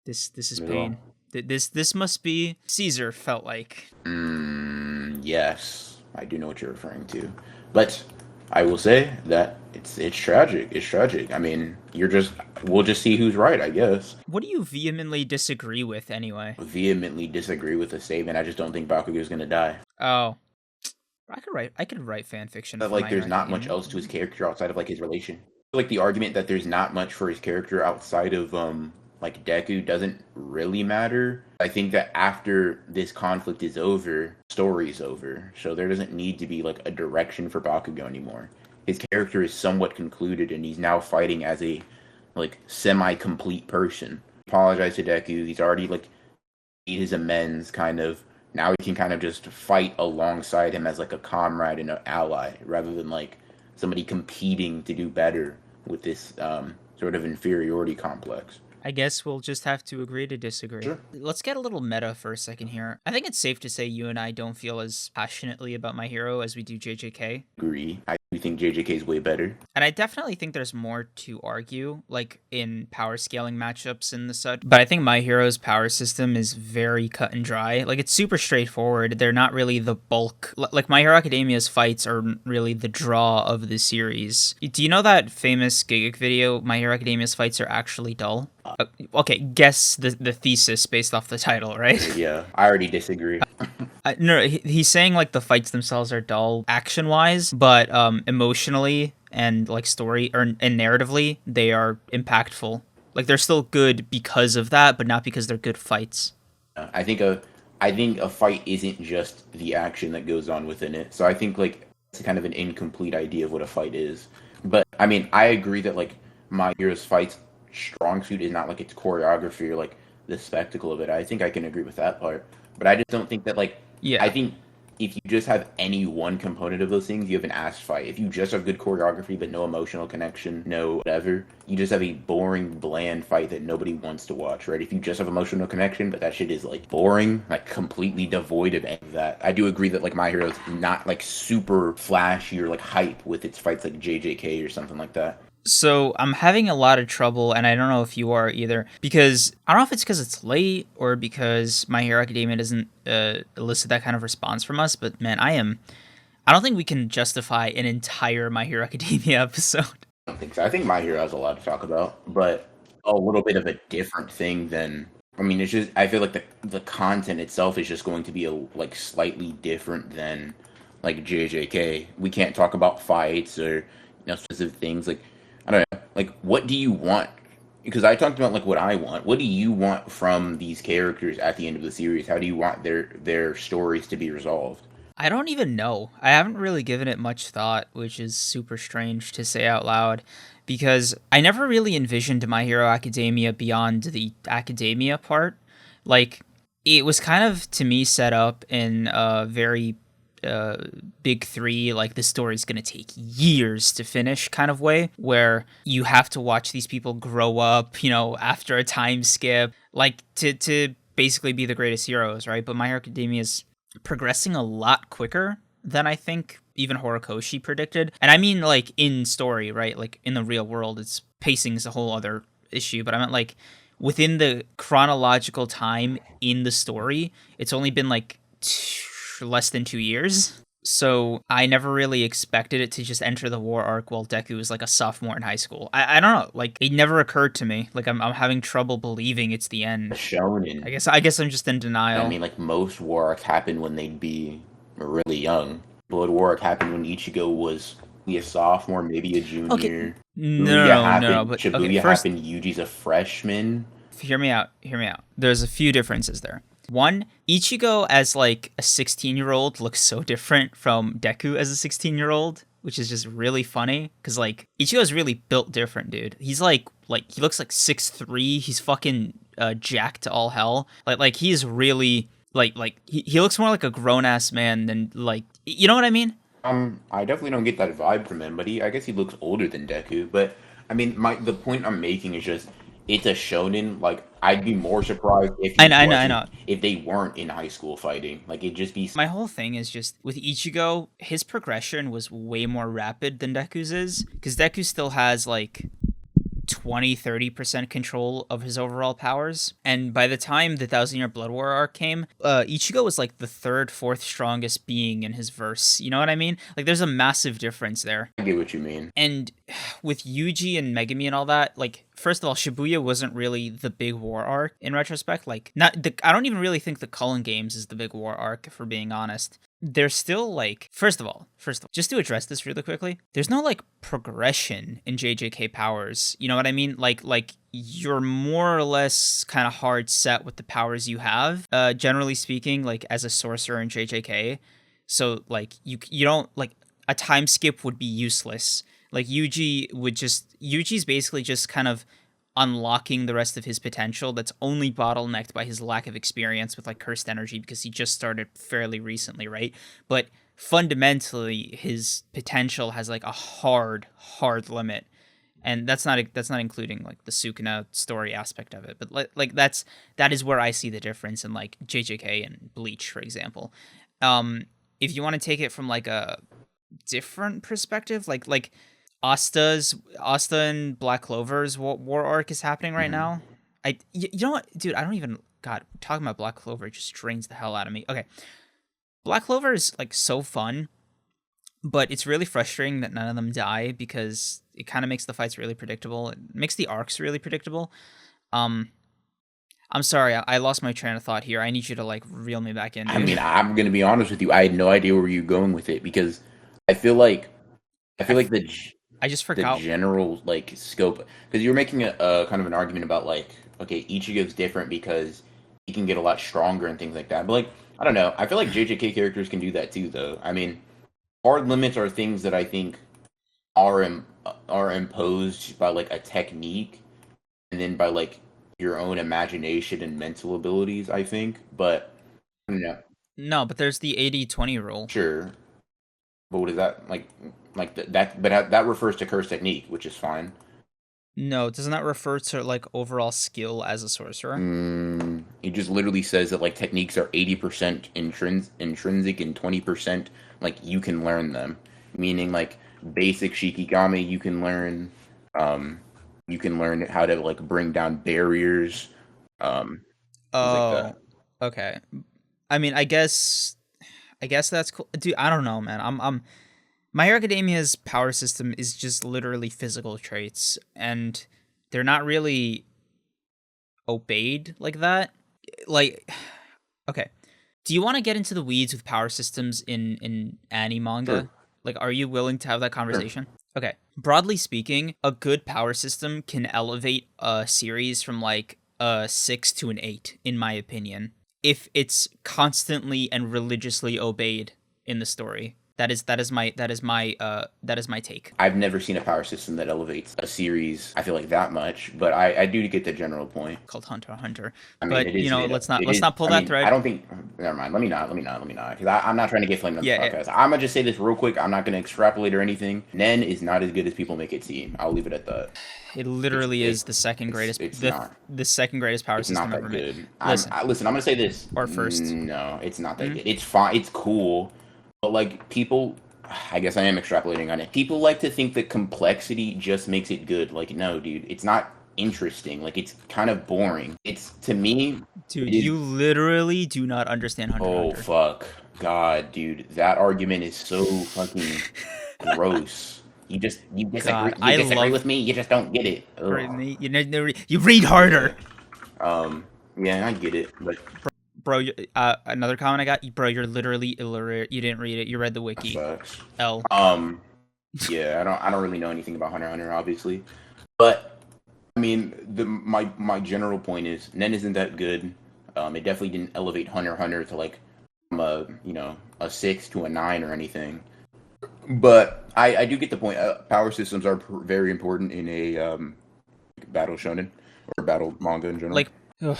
This is pain. This must be Caesar felt like. Yes, I do know what you're referring to, but I will say that it's tragic. It's tragic. I mean, we'll just see who's right, I guess. What do you vehemently disagree with anyway? Vehemently disagree with the statement. I just don't think Bakugo's gonna die. Oh, I could write fan fiction. But like, there's not much else to his character outside of like his relation. Like the argument that there's not much for his character outside of like Deku doesn't really matter. I think that after this conflict is over, story's over. So there doesn't need to be like a direction for Bakugo anymore. His character is somewhat concluded, and he's now fighting as a like semi-complete person. Apologize to Deku. He's already like made his amends, kind of. Now he can kind of just fight alongside him as like a comrade and an ally, rather than like somebody competing to do better with this sort of inferiority complex. I guess we'll just have to agree to disagree. Sure. Let's get a little meta for a second here. I think it's safe to say you and I don't feel as passionately about My Hero as we do JJK. Agree. I do think JJK is way better. And I definitely think there's more to argue, like in power scaling matchups and the such. But I think My Hero's power system is very cut and dry. Like, it's super straightforward. They're not really the bulk. Like, My Hero Academia's fights are really the draw of the series. Do you know that famous Gigguk video, My Hero Academia's fights are actually dull? Okay, guess the thesis based off the title, right? Yeah, I already disagree. No, he's saying like the fights themselves are dull action wise, but emotionally and like story and narratively they are impactful. Like they're still good because of that, but not because they're good fights. I think a fight isn't just the action that goes on within it. So I think like it's kind of an incomplete idea of what a fight is. But I mean, I agree that like My Hero's fights strong suit is not like its choreography or like the spectacle of it. I think I can agree with that part. But I just don't think that like Yeah. I think if you just have any one component of those things, you have an ass fight. If you just have good choreography but no emotional connection, no whatever, you just have a boring, bland fight that nobody wants to watch, right? If you just have emotional connection, but that shit is like boring, like completely devoid of any of that. I do agree that like My Hero's not like super flashy or like hype with its fights like JJK or something like that. So I'm having a lot of trouble, and I don't know if you are either, because I don't know if it's because it's late or because My Hero Academia doesn't elicit that kind of response from us. But man, I don't think we can justify an entire My Hero Academia episode. I don't think so. I think My Hero has a lot to talk about, but a little bit of a different thing than. I mean, it's just I feel like the content itself is just going to be like slightly different than like JJK. We can't talk about fights or specific things like I don't know. Like, what do you want? Because I talked about like what I want. What do you want from these characters at the end of the series? How do you want their stories to be resolved? I don't even know. I haven't really given it much thought, which is super strange to say out loud, because I never really envisioned My Hero Academia beyond the academia part. Like, it was kind of, to me, set up in a very big three, like the story's gonna take years to finish kind of way, where you have to watch these people grow up, after a time skip, like to basically be the greatest heroes, right? But My Hero Academia is progressing a lot quicker than I think even Horikoshi predicted. And I mean like in story, right? Like in the real world, its pacing is a whole other issue, but I meant like within the chronological time in the story, it's only been like less than 2 years. So I never really expected it to just enter the war arc while Deku was like a sophomore in high school. I don't know, like it never occurred to me. Like I'm having trouble believing it's the end. Shonen. I guess I'm just in denial. I mean, like most war arcs happen when they'd be really young. Blood War arc happened when Ichigo was a sophomore, maybe a junior. Okay. No, but Shibuya okay, first, happened. Yuji's a freshman. Hear me out. There's a few differences there. One, Ichigo as like a 16-year-old looks so different from Deku as a 16-year-old, which is just really funny because like Ichigo's really built different, dude. He's like he looks like 6'3". He's fucking jacked to all hell. Like he's really like he looks more like a grown ass man than like, you know what I mean? I definitely don't get that vibe from him, but I guess he looks older than Deku. But I mean, the point I'm making is just it's a shonen. Like I'd be more surprised if I know. if they weren't in high school fighting. Like it'd just be. My whole thing is just with Ichigo, his progression was way more rapid than Deku's is, because Deku still has like 20-30% control of his overall powers, and by the time the Thousand Year Blood War arc came, Ichigo was like the fourth strongest being in his verse. You know what I mean? Like there's a massive difference there. I get what you mean. And with Yuji and Megami and all that, like first of all, Shibuya wasn't really the big war arc in retrospect. Like I don't even really think the Cullen Games is the big war arc, if we're being honest. There's still like first of all, just to address this really quickly, there's no like progression in JJK powers. You know what I mean? Like you're more or less kind of hard set with the powers you have, generally speaking, like as a sorcerer in JJK. So like you don't, like a time skip would be useless. Like Yuji's basically just kind of unlocking the rest of his potential that's only bottlenecked by his lack of experience with like cursed energy, because he just started fairly recently, right? But fundamentally his potential has like a hard limit. And that's not including like the Sukuna story aspect of it, but like that is where I see the difference in like JJK and Bleach, for example. If you want to take it from like a different perspective, like Asta and Black Clover's war arc is happening right now. You know what, dude? I don't even talking about Black Clover just drains the hell out of me. Okay, Black Clover is like so fun, but it's really frustrating that none of them die because it kind of makes the fights really predictable. It makes the arcs really predictable. I'm sorry, I lost my train of thought here. I need you to like reel me back in, dude. I mean, I'm gonna be honest with you. I had no idea where you were going with it because I feel like I just forgot the general like scope, because you were making a kind of an argument about like, okay, Ichigo's different because he can get a lot stronger and things like that. But like, I don't know. I feel like JJK characters can do that too, though. I mean, hard limits are things that I think are imposed by like a technique, and then by like your own imagination and mental abilities, I think. But no, but there's the 80-20 rule. Sure, but what is that like? But that refers to curse technique, which is fine. No, doesn't that refer to like overall skill as a sorcerer? It just literally says that like techniques are 80% intrinsic and 20% like you can learn them. Meaning like basic Shikigami, you can learn how to like bring down barriers. Oh, like okay. I mean, I guess that's cool, dude. I don't know, man. My Hero Academia's power system is just literally physical traits, and they're not really obeyed like that. Like, okay, do you want to get into the weeds with power systems in anime manga? Sure. Like, are you willing to have that conversation? Sure. Okay, broadly speaking, a good power system can elevate a series from like a 6 to an 8, in my opinion, if it's constantly and religiously obeyed in the story. That is my take. I've never seen a power system that elevates a series, I feel like, that much, but I do get the general point. Called Hunter x Hunter. I mean, but you know, let's not pull that thread. I don't think. Never mind. Let me not. Because I'm not trying to get flamed on this podcast. I'm gonna just say this real quick. I'm not gonna extrapolate or anything. Nen is not as good as people make it seem. I'll leave it at that. It literally is the second greatest. The second greatest power system ever made. Listen, I'm gonna say this. Or first. No, it's not that good. It's fine. It's cool. But like people, I guess I am extrapolating on it. People like to think that complexity just makes it good. Like, no, dude, it's not interesting. Like, it's kind of boring. It's, to me, dude, you literally do not understand Hunter x Hunter. Oh fuck, God, dude, that argument is so fucking gross. You disagree with me. You just don't get it. You read harder. Yeah, I get it, but. Bro, another comment I got. Bro, you're literally illiterate. You didn't read it. You read the wiki. L. Yeah, I don't really know anything about Hunter x Hunter, obviously, but I mean, my general point is Nen isn't that good. It definitely didn't elevate Hunter x Hunter to like from a 6 to a 9 or anything. But I do get the point. Power systems are very important in a battle shonen or battle manga in general. Like. Ugh.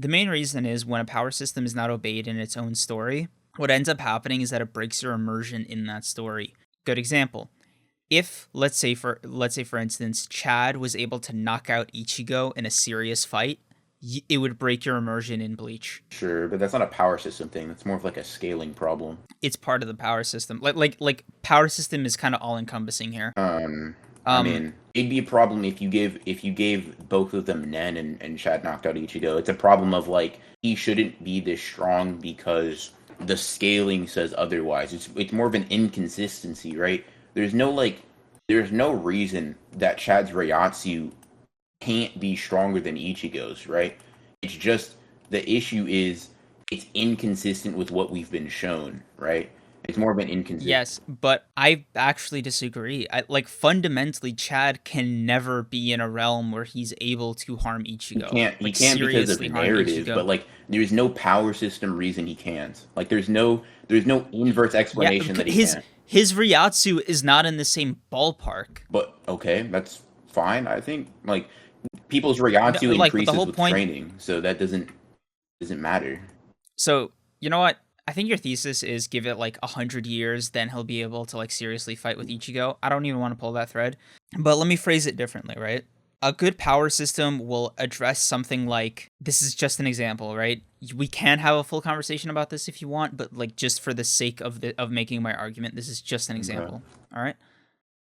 The main reason is when a power system is not obeyed in its own story, what ends up happening is that it breaks your immersion in that story. Good example. If, let's say for instance, Chad was able to knock out Ichigo in a serious fight, it would break your immersion in Bleach. Sure, but that's not a power system thing. That's more of like a scaling problem. It's part of the power system. Like power system is kind of all encompassing here. I mean, it'd be a problem if you gave both of them Nen and Chad knocked out Ichigo. It's a problem of like he shouldn't be this strong because the scaling says otherwise. It's more of an inconsistency, right? There's no reason that Chad's Reiatsu can't be stronger than Ichigo's, right? It's just the issue is it's inconsistent with what we've been shown, right? It's more of an inconsistency. Yes, but I actually disagree. Fundamentally, Chad can never be in a realm where he's able to harm Ichigo. He can't because of the narrative, but like there's no power system reason he can't. Like there's no inverse explanation that he can't. His Reiatsu is not in the same ballpark. But okay, that's fine. I think like people's Reiatsu increases with training, so that doesn't matter. So you know what? I think your thesis is give it like 100 years, then he'll be able to like seriously fight with Ichigo. I don't even want to pull that thread, but let me phrase it differently, right? A good power system will address something like, this is just an example, right? We can have a full conversation about this if you want, but like just for the sake of making my argument, this is just an example. All right.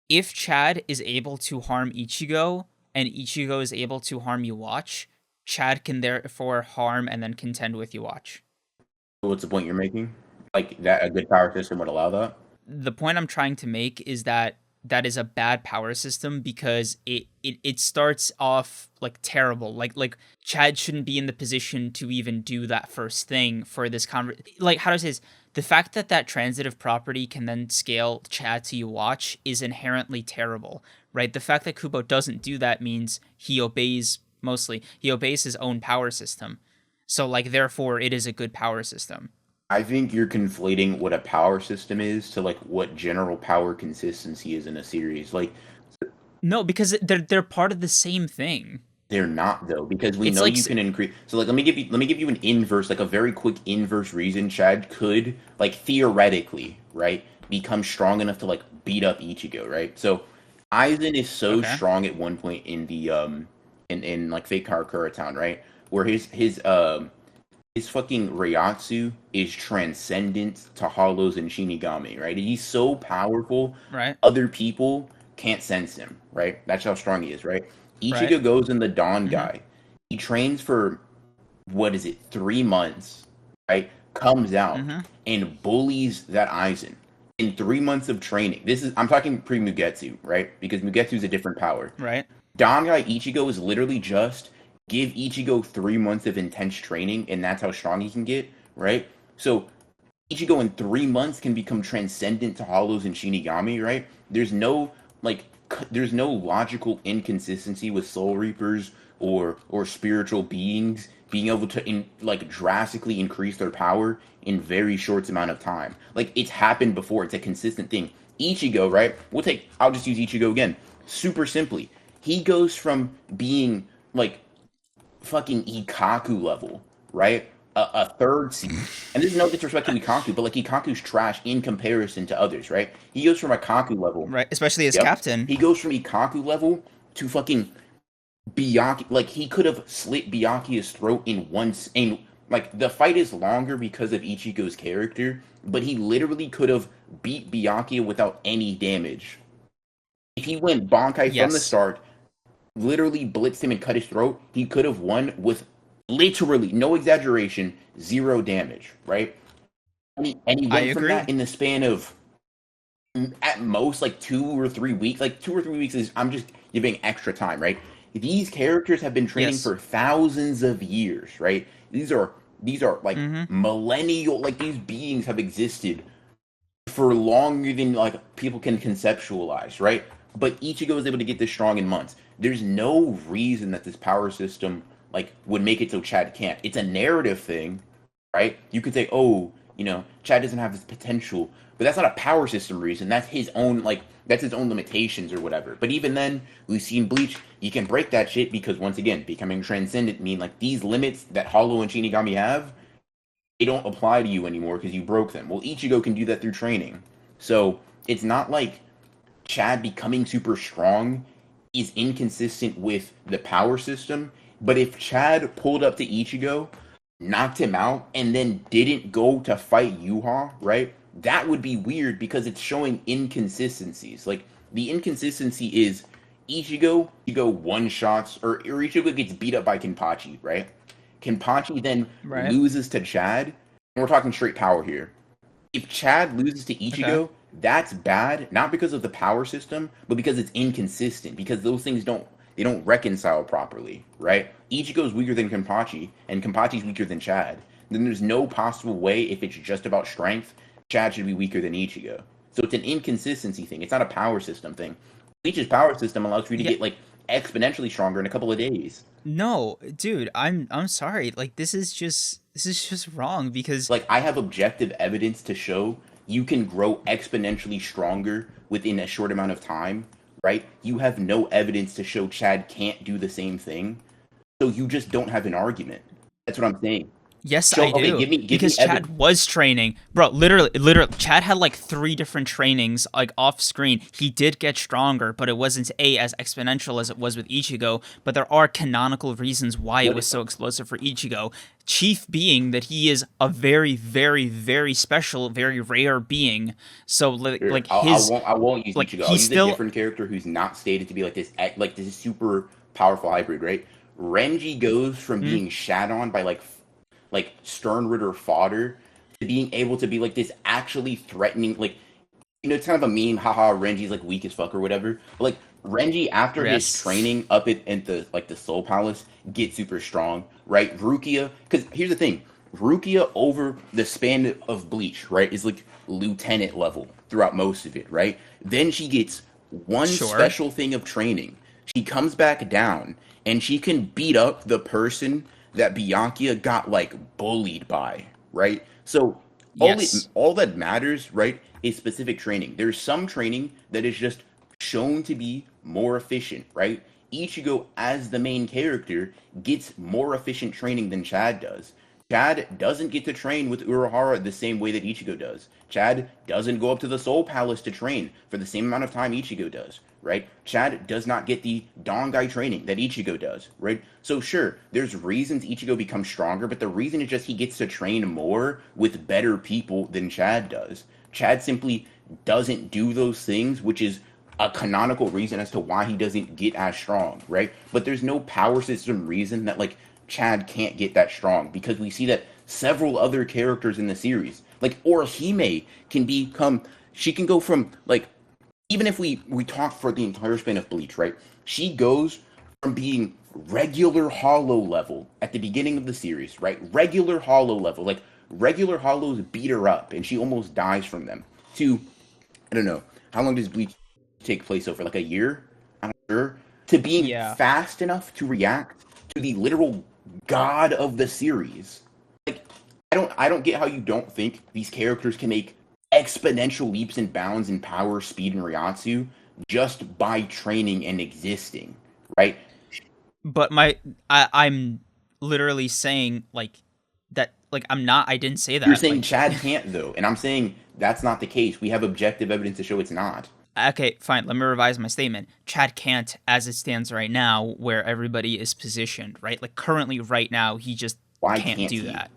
If Chad is able to harm Ichigo and Ichigo is able to harm Yhwach, Chad can therefore harm and then contend with Yhwach. What's the point you're making? Like that a good power system would allow that? The point I'm trying to make is that that is a bad power system because it starts off like terrible. Like Chad shouldn't be in the position to even do that first thing for this like how do I say this? The fact that that transitive property can then scale Chad to Yhwach is inherently terrible, right? The fact that Kubo doesn't do that means he obeys his own power system. So like therefore it is a good power system. I think you're conflating what a power system is to like what general power consistency is in a series. Like, no, because they're part of the same thing. They're not though, because we It's know like you can increase. So like, let me give you an inverse, like a very quick inverse reason Chad could like theoretically, right, become strong enough to like beat up Ichigo, right? So Aizen is so okay. strong at one point in the in like Fake Karakura Town, right, where his fucking Reiatsu is transcendent to Hollows and Shinigami, right? He's so powerful, Right. other people can't sense him, right? That's how strong he is, right? Ichigo Right. goes in the Dawn Mm-hmm. Guy. He trains for, what is it, 3 months, right? Comes out Mm-hmm. and bullies that Aizen in 3 months of training. I'm talking pre-Mugetsu, right? Because Mugetsu is a different power. Right. Dawn Guy Ichigo is literally just give Ichigo 3 months of intense training, and that's how strong he can get, right? So Ichigo in 3 months can become transcendent to Hollows and Shinigami, right? There's no logical inconsistency with Soul Reapers or spiritual beings being able to drastically increase their power in very short amount of time. Like it's happened before. It's a consistent thing. Ichigo, right? I'll just use Ichigo again. Super simply, he goes from being like fucking Ikaku level, right? A third seed. And this is no disrespect to Ikaku, but like Ikaku's trash in comparison to others, right? He goes from Ikaku level. Right. Especially as Yep. captain. He goes from Ikaku level to fucking Byakuya. Like he could have slit Byakuya's throat in once. And like the fight is longer because of Ichigo's character, but he literally could have beat Byakuya without any damage. If he went Bankai from the start, literally blitzed him and cut his throat, he could have won with literally, no exaggeration, 0 damage, right? And he went from that in the span of at most like 2 or 3 weeks. Like 2 or 3 weeks is, I'm just giving extra time, right? These characters have been training for thousands of years, right? These are like millennial, like these beings have existed for longer than like people can conceptualize, right? But Ichigo is able to get this strong in months. There's no reason that this power system like would make it so Chad can't. It's a narrative thing, right? You could say, oh, Chad doesn't have this potential, but that's not a power system reason. That's his own that's his own limitations or whatever. But even then, we see in Bleach, you can break that shit because once again, becoming transcendent mean like these limits that Hollow and Shinigami have, they don't apply to you anymore because you broke them. Well, Ichigo can do that through training. So it's not like Chad becoming super strong is inconsistent with the power system. But if Chad pulled up to Ichigo, knocked him out, and then didn't go to fight Yhwach, right? That would be weird because it's showing inconsistencies. Like the inconsistency is Ichigo one-shots or Ichigo gets beat up by Kenpachi, right? Kenpachi then loses to Chad, and we're talking straight power here. If Chad loses to Ichigo, that's bad, not because of the power system, but because it's inconsistent, because those things don't reconcile properly, right? Ichigo's weaker than Kenpachi, and Kenpachi's weaker than Chad. Then there's no possible way, if it's just about strength, Chad should be weaker than Ichigo. So it's an inconsistency thing. It's not a power system thing. Bleach's power system allows for you to get like exponentially stronger in a couple of days. No, dude, I'm sorry. Like this is just wrong because like I have objective evidence to show you can grow exponentially stronger within a short amount of time, right? You have no evidence to show Chad can't do the same thing. So you just don't have an argument. That's what I'm saying. Yes, Show I okay, do. give me Because evidence. Chad was training. Bro, literally, Chad had like 3 different trainings, like off screen. He did get stronger, but it wasn't as exponential as it was with Ichigo. But there are canonical reasons why it What was so explosive for Ichigo. Chief being that he is a very, very, very special, very rare being. So, Sure. like his, I won't use like, Ichigo. I'll he's use a still, different character who's not stated to be like this super powerful hybrid, right? Renji goes from hmm? being shat on by like Stern Ritter fodder to being able to be like this actually threatening, like, it's kind of a meme, haha, Renji's like weak as fuck or whatever. But like Renji after his Yes. training up at the like the Soul Palace gets super strong, right? Rukia, because here's the thing, Rukia over the span of Bleach, right, is like lieutenant level throughout most of it, right? Then she gets one Sure. special thing of training. She comes back down and she can beat up the person that Byakuya got like bullied by, right? So Yes. all that matters, right, is specific training. There's some training that is just shown to be more efficient, right? Ichigo as the main character gets more efficient training than Chad does. Chad doesn't get to train with Urahara the same way that Ichigo does. Chad doesn't go up to the Soul Palace to train for the same amount of time Ichigo does, right? Chad does not get the Dongai training that Ichigo does, right? So sure, there's reasons Ichigo becomes stronger, but the reason is just he gets to train more with better people than Chad does. Chad simply doesn't do those things, which is a canonical reason as to why he doesn't get as strong, right? But there's no power system reason that like Chad can't get that strong because we see that several other characters in the series, like Orihime, can become. She can go from like, even if we talk for the entire span of Bleach, right? She goes from being regular hollow level at the beginning of the series, right? Regular hollow level, like regular hollows beat her up and she almost dies from them. To, I don't know, how long does Bleach take place over? Like a year? I'm not sure. To being Yeah. fast enough to react to the literal god of the series. Like, I don't get how you don't think these characters can make exponential leaps and bounds in power, speed, and Ryatsu just by training and existing, right? But I'm literally saying like that. Like I didn't say You're that. saying Like, Chad can't though, and I'm saying that's not the case. We have objective evidence to show it's not. okay, fine. Let me revise my statement. Chad can't, as it stands right now, where everybody is positioned. Right. Like currently, right now, he just Why can't can't do he? that.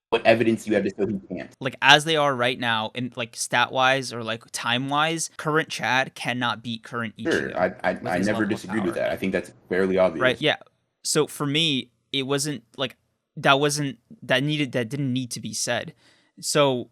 What evidence do you have to show he can't? Like as they are right now, in like stat wise or like time wise, current Chad cannot beat current Sure, Ichigo with I his never level of disagreed with power. that. I think that's fairly Right? obvious. Yeah. So for me, it wasn't like that didn't need to be said. So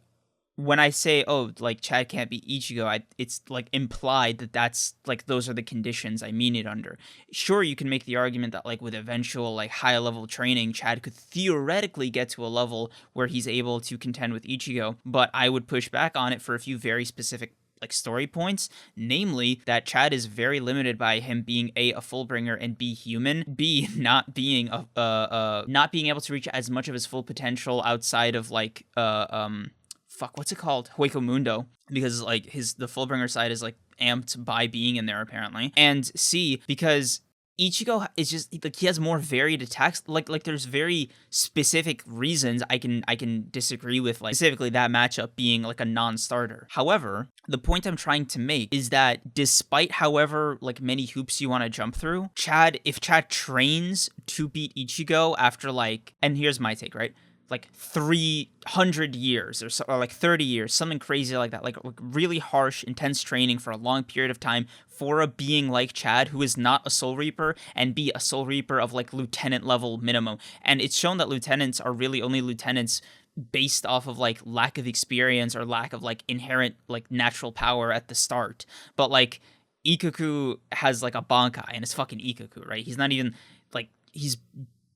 when I say, oh, like Chad can't beat Ichigo, it's like implied that that's like those are the conditions I mean it under. Sure, you can make the argument that like with eventual like high level training, Chad could theoretically get to a level where he's able to contend with Ichigo, but I would push back on it for a few very specific like story points, namely that Chad is very limited by him being a fullbringer and b human, b not being not being able to reach as much of his full potential outside of like fuck, what's it called? Hueco Mundo, because like the Fullbringer side is like amped by being in there apparently, and C because Ichigo is just like he has more varied attacks. Like there's very specific reasons I can disagree with like specifically that matchup being like a non-starter. However, the point I'm trying to make is that despite however like many hoops you want to jump through, if Chad trains to beat Ichigo after like, and here's my take, right? Like 300 years or like 30 years, something crazy like that, like really harsh, intense training for a long period of time for a being like Chad, who is not a Soul Reaper and be a Soul Reaper of like lieutenant level minimum. And it's shown that lieutenants are really only lieutenants based off of like lack of experience or lack of like inherent like natural power at the start. But like Ikaku has like a Bankai and it's fucking Ikaku, right? He's not even like he's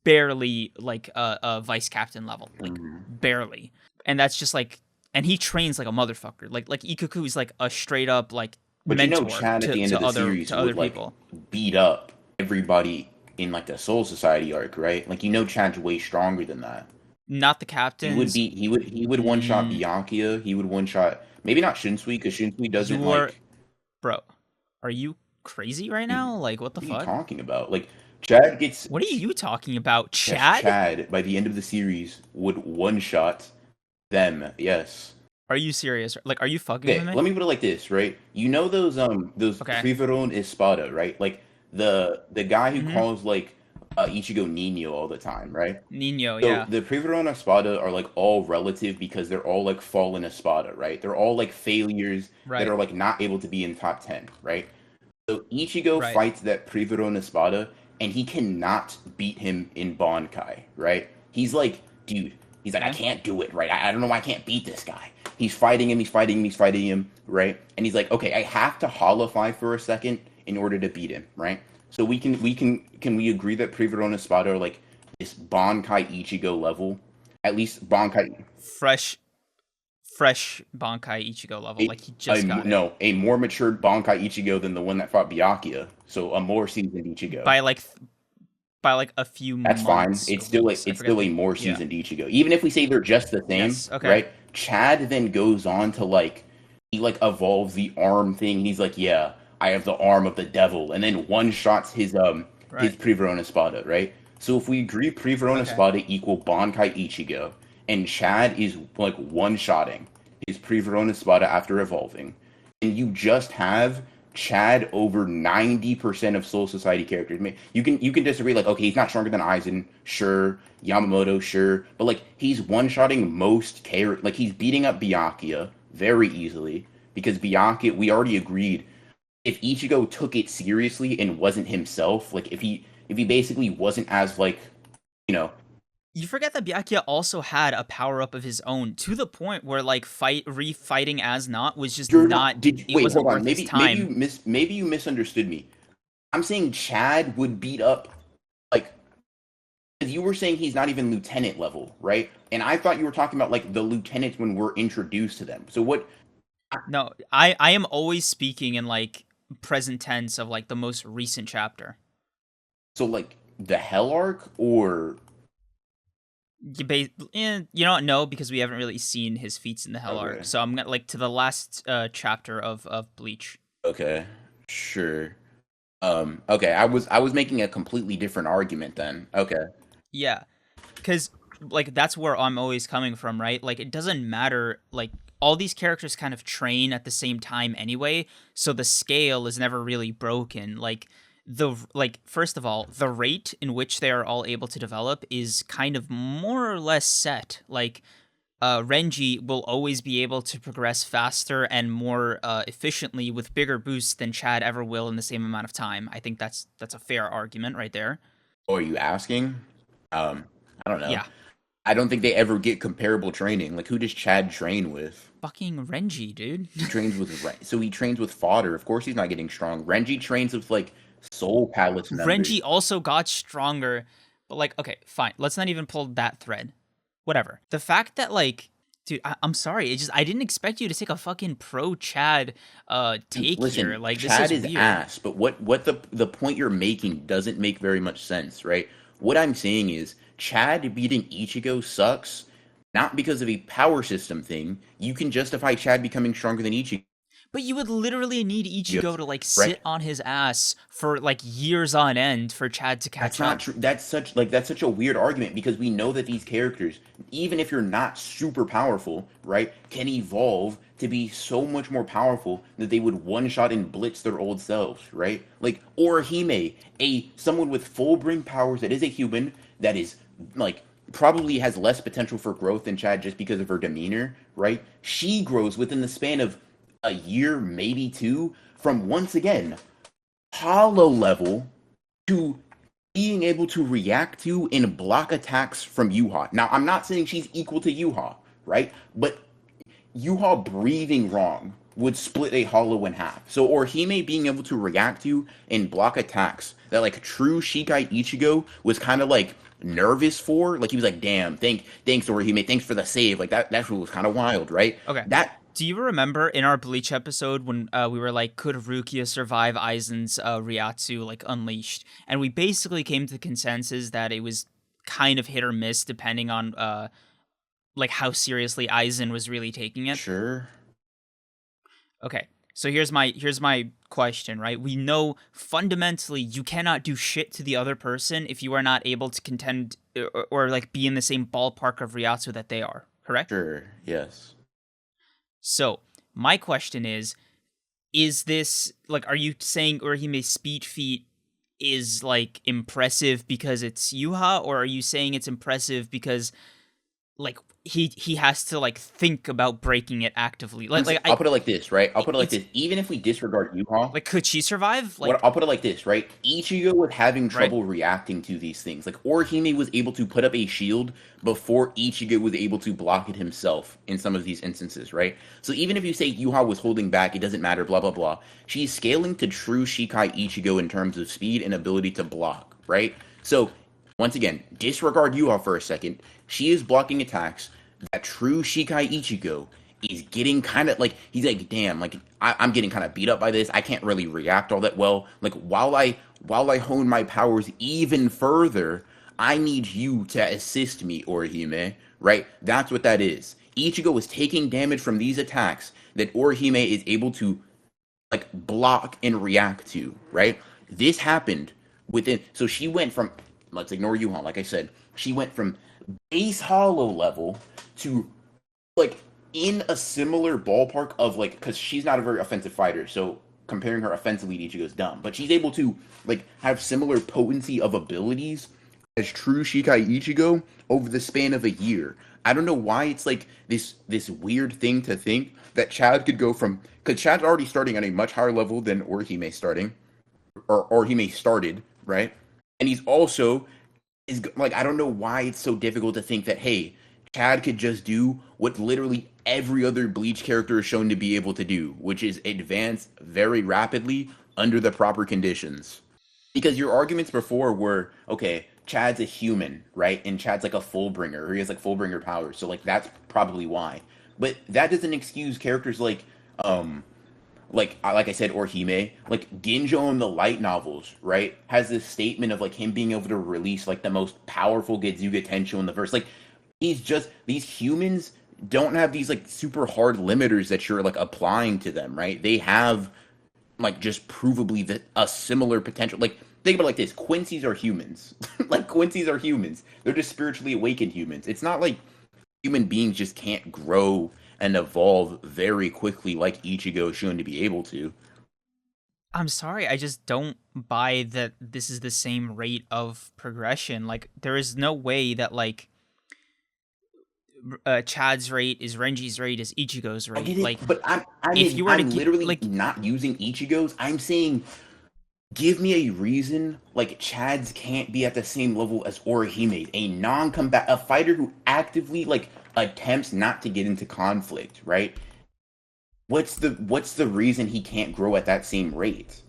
barely like a vice captain level, like Mhm. barely, and that's just like, and he trains like a motherfucker. Like Ikaku is like a straight up like But you know, mentor Chad at to the end of the to series other would like people. beat up everybody in like the Soul Society arc, right? Like you know, Chad's way stronger than that. Not the He would captains. be he would one shot Mm, Byakuya. He would one shot maybe not Shinsui because Shinsui doesn't you're like. bro. Are you crazy right now? Like what the What are you fuck? talking about? Like Chad gets What are you talking about, yes, Chad? Chad by the end of the series would one shot them. Yes. Are you serious? Like, are you fucking with Okay, me? let me put it like this, right? You know those Okay. Privaron Espada, right? Like the guy who Mm-hmm. calls like Ichigo Nino all the time, right? Nino, So yeah. the Privaron Espada are like all relative because they're all like fallen Espada, right? They're all like failures that Right. are like not able to be in top 10, right? So Ichigo Right. fights that Privaron Espada and he cannot beat him in Bankai, right? He's like, dude, he's like, I Okay. can't do it, right? I don't know why I can't beat this guy. He's fighting him, he's fighting him, he's fighting him, right? And he's like, okay, I have to holofy for a second in order to beat him, right? So can we agree that Privaron Espada are like this Bankai Ichigo level? At least Bankai Fresh, fresh Bankai Ichigo level. Like he a just got it no, a more matured Bankai Ichigo than the one that fought Byakuya. So a more seasoned Ichigo. by like by like a few That's fine. months It's or still weeks. I forget a the more yeah. seasoned Ichigo. Even if we say they're just the same, Yes. Okay. right? Chad then goes on to like he like evolves the arm thing. He's like, yeah, I have the arm of the devil, and then one shots his Right. Priverona Espada, right? So if we agree Priverona Okay. Espada equal Bankai Ichigo, and Chad is like one shotting his Priverona Espada after evolving, and you just have Chad over 90% of Soul Society characters. I mean, you can disagree, like, okay, he's not stronger than Aizen, sure, Yamamoto, sure, but like he's one-shotting most characters. Like he's beating up Byakuya very easily because Byakuya, we already agreed, if Ichigo took it seriously and wasn't himself, like if he basically wasn't as like, you know, You forget that Byakuya also had a power up of his own to the point where like refighting as not was just you're not. not. Did It wait? wasn't Hold on. worth his time. Maybe you misunderstood me. I'm saying Chad would beat up like you were saying he's not even lieutenant level, right? And I thought you were talking about like the lieutenants when we're introduced to them. So what? No, I am always speaking in like present tense of like the most recent chapter. So like the Hell arc or You know what? No, because we haven't really seen his feats in the Hell arc. okay, So I'm gonna like to the last chapter of Bleach. okay, sure. Okay, I was making a completely different argument then. Okay, Yeah, because like that's where I'm always coming from, right? Like it doesn't matter. Like all these characters kind of train at the same time anyway, so the scale is never really broken. Like first of all, the rate in which they are all able to develop is kind of more or less set. Like Renji will always be able to progress faster and more efficiently with bigger boosts than Chad ever will in the same amount of time. I think that's a fair argument right there. or are you asking? Um, I don't know. Yeah, I don't think they ever get comparable training. Like who does Chad train with? fucking Renji, dude. He trains with so he trains with fodder. Of course, he's not getting strong. Renji trains with like Soul Palace members. Renji also got stronger, but like, okay, fine. Let's not even pull that thread. Whatever. The fact that like, dude, I'm sorry. I didn't expect you to take a fucking pro Chad Dude, take here. listen, Like, this Chad is is weird. ass, but what the point you're making doesn't make very much sense, right? What I'm saying is Chad beating Ichigo sucks, not because of a power system thing. You can justify Chad becoming stronger than Ichigo, But you would literally need Ichigo to like right? sit on his ass for like years on end for Chad to That's catch not up. true. That's such a weird argument because we know that these characters, even if you're not super powerful, right, can evolve to be so much more powerful that they would one shot and blitz their old selves, right? Like Orihime, a someone with full bring powers that is a human that is like probably has less potential for growth than Chad just because of her demeanor, right? She grows within the span of a year, maybe two, from once again hollow level to being able to react to and block attacks from Yhwach. Now, I'm not saying she's equal to Yhwach, right? But Yhwach breathing wrong would split a hollow in half. So Orihime being able to react to and block attacks that like true Shikai Ichigo was kind of like nervous for. Like he was like, damn, thanks Orihime, thanks for the save. Like that was kind of wild, right? Okay. That Do you remember in our Bleach episode when we were like, could Rukia survive Aizen's Ryatsu like unleashed? And we basically came to the consensus that it was kind of hit or miss depending on like how seriously Aizen was really taking it. sure. Okay. So here's my question, right? We know fundamentally you cannot do shit to the other person if you are not able to contend or like be in the same ballpark of Ryatsu that they are, correct? Sure, yes. So my question is this like, are you saying Urihime's speed feat is like impressive because it's Yuha, or are you saying it's impressive because like he has to like think about breaking it actively? I'll put it like this, right? I'll put it like It's this. Even if we disregard Yuha, like, could she survive? what Like, I'll put it like this, right? Ichigo was having right? trouble reacting to these things. Like Orihime was able to put up a shield before Ichigo was able to block it himself in some of these instances, right? So even if you say Yuha was holding back, it doesn't matter, blah blah blah. She's scaling to true Shikai Ichigo in terms of speed and ability to block, right? So once again, disregard Yuha for a second. She is blocking attacks that true Shikai Ichigo is getting kind of like, he's like, damn, like I'm getting kind of beat up by this. I can't really react all that well. Like while I hone my powers even further, I need you to assist me, Orihime. Right? That's what that is. Ichigo is taking damage from these attacks that Orihime is able to like block and react to. Right? This happened within. So she went from, let's ignore Yuhan. Like I said, she went from base hollow level to like in a similar ballpark of like, because she's not a very offensive fighter, so comparing her offensively to Ichigo's dumb, but she's able to like have similar potency of abilities as true Shikai Ichigo over the span of a year. I don't know why it's like this weird thing to think that Chad could go from, because Chad's already starting at a much higher level than Orihime starting, or Orihime started, right? And he's also is like, I don't know why it's so difficult to think that, hey, Chad could just do what literally every other Bleach character is shown to be able to do, which is advance very rapidly under the proper conditions. Because your arguments before were, okay, Chad's a human, right? And Chad's like a Fullbringer, or he has like Fullbringer powers, so like that's probably why. But that doesn't excuse characters like I said, Orihime, like Ginjo in the light novels, right, has this statement of like him being able to release like the most powerful Getsuga Tensho in the verse. Like he's just, these humans don't have these like super hard limiters that you're like applying to them, right? They have like just provably a similar potential. Like think about it like this: Quincy's are humans. Like Quincy's are humans. They're just spiritually awakened humans. It's not like human beings just can't grow and evolve very quickly like Ichigo is shown to be able to. I'm sorry, I just don't buy that this is the same rate of progression. Like, there is no way that like Chad's rate is Renji's rate is Ichigo's I rate. get it, Like, but if you were I'm to literally like, not using Ichigo's. I'm saying give me a reason like Chad's can't be at the same level as Orihime, a non-combat, a fighter who actively like attempts not to get into conflict, right? What's the reason he can't grow at that same rate?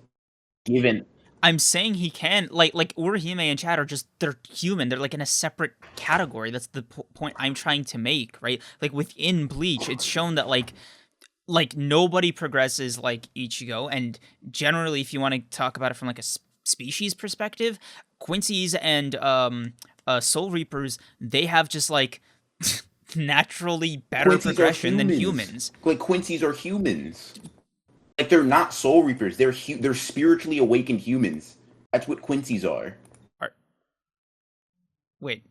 Given I'm saying he can, like Orihime and Chad are just, they're human. They're like in a separate category. That's the point I'm trying to make, right? Like within Bleach, it's shown that like nobody progresses like Ichigo, and generally, if you want to talk about it from like a species perspective, Quincy's and Soul Reapers, they have just like naturally better Quincy's are progression than humans. humans. Like Quincy's are humans. Like they're not soul reapers. They're spiritually awakened humans. That's what Quincy's are. Are, wait,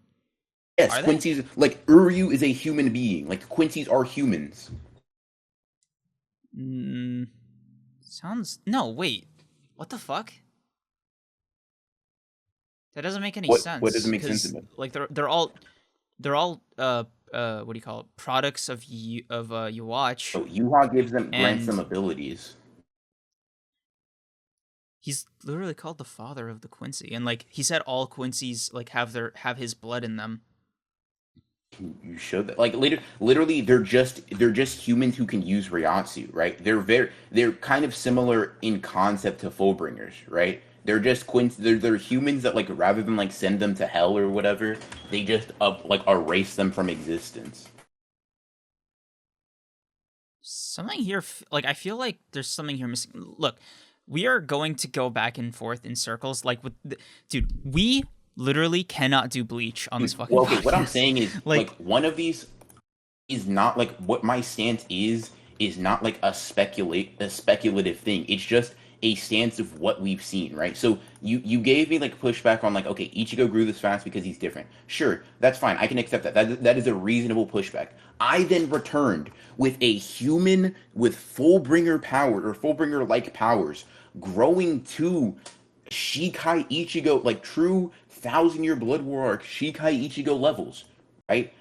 Yes, are they? Quincy's like Uryu is a human being. Like Quincy's are humans. Mm, sounds, no. Wait, what the fuck? That doesn't make any What doesn't sense make sense of because it? like they're all what do you call it, products of Yhwach, So Yhwach grants them and abilities. he's literally called the father of the Quincy, and like he said all Quincy's like have his blood in them. You showed that. Like literally, they're just humans who can use Ryatsu, right? They're kind of similar in concept to Fullbringers, right? They're just they're humans that like rather than like send them to hell or whatever, they just like erase them from existence. Something here like I feel like there's something here missing. Look, we are going to go back and forth in circles like dude, we literally cannot do Bleach on this fucking Well, okay, what I'm podcast. saying is like one of these is not like what my stance is is not like a speculative thing. It's just a stance of what we've seen, right? So you gave me like pushback on like, okay, Ichigo grew this fast because he's different. Sure, that's fine. I can accept that. That is a reasonable pushback. I then returned with a human with Fullbringer power or Fullbringer like powers growing to Shikai Ichigo, like true Thousand Year Blood War arc Shikai Ichigo levels, right?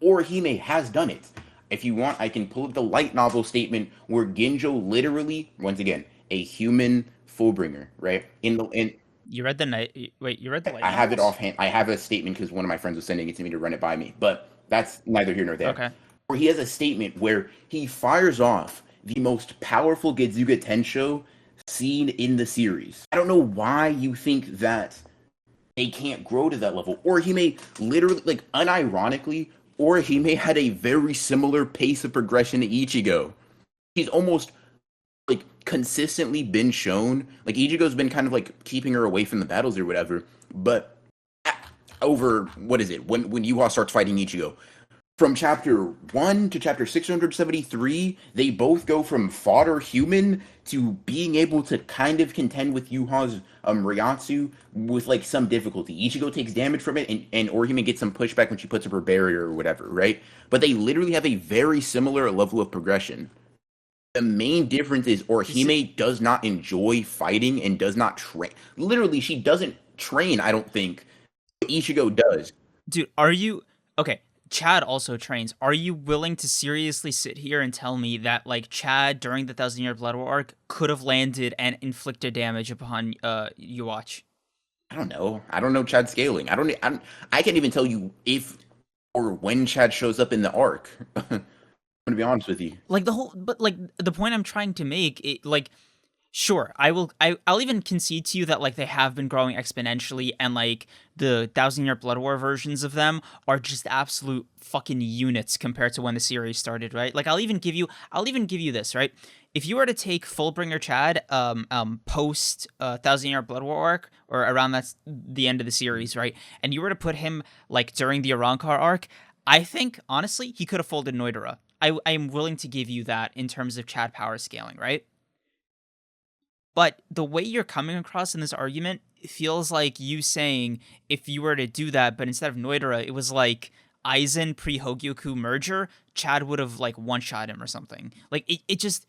Orihime has done it. If you want, I can pull up the light novel statement where Ginjo literally, once again, a human Fullbringer, right? You read the night? Wait, you read the light I have it novels? offhand. I have a statement because one of my friends was sending it to me to run it by me, but that's neither here nor there. Okay. Where he has a statement where he fires off the most powerful Getsuga Tensho seen in the series. I don't know why you think that they can't grow to that level. Orihime literally, like unironically, Orihime had a very similar pace of progression to Ichigo. He's almost like consistently been shown, like Ichigo's been kind of like keeping her away from the battles or whatever, but over what is it when Yhwach starts fighting Ichigo, from chapter 1 to chapter 673, they both go from fodder human to being able to kind of contend with Yhwach's Ryatsu with like some difficulty. Ichigo takes damage from it, and Orihime gets some pushback when she puts up her barrier or whatever, right? But they literally have a very similar level of progression. The main difference is Orihime does not enjoy fighting and does not train. Literally, she doesn't train, I don't think. Ichigo does. Dude, are you okay? Chad also trains. Are you willing to seriously sit here and tell me that like Chad during the Thousand Year Blood War arc could have landed and inflicted damage upon Yhwach? I don't know. I don't know Chad scaling. I can't even tell you if or when Chad shows up in the arc. I'm gonna be honest with you. Like but like the point I'm trying to make, like, sure, I'll even concede to you that like they have been growing exponentially, and like the Thousand Year Blood War versions of them are just absolute fucking units compared to when the series started, right? Like I'll even give you this, right? If you were to take Fullbringer Chad post Thousand Year Blood War arc, or around that's the end of the series, right? And you were to put him like during the Arrancar arc, I think honestly he could have folded Noidora. I am willing to give you that in terms of Chad power scaling, right? But the way you're coming across in this argument feels like you saying if you were to do that, but instead of Noidora, it was like Aizen pre-Hogyoku merger, Chad would have like one-shot him or something. Like it just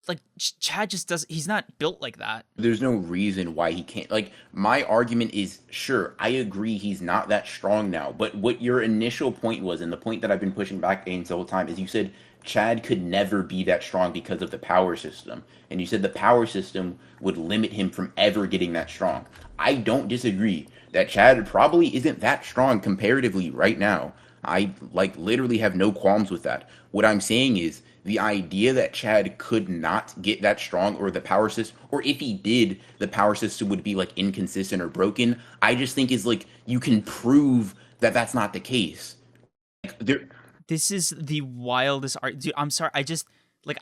like Chad just does. He's not built like that. There's no reason why he can't. Like my argument is, sure, I agree he's not that strong now. But what your initial point was, and the point that I've been pushing back against the whole time, is you said Chad could never be that strong because of the power system. And you said the power system would limit him from ever getting that strong. I don't disagree that Chad probably isn't that strong comparatively right now. I like literally have no qualms with that. What I'm saying is the idea that Chad could not get that strong, or the power system, or if he did, the power system would be like inconsistent or broken. I just think is like you can prove that that's not the case. Like there. This is the wildest art. Dude, I'm sorry.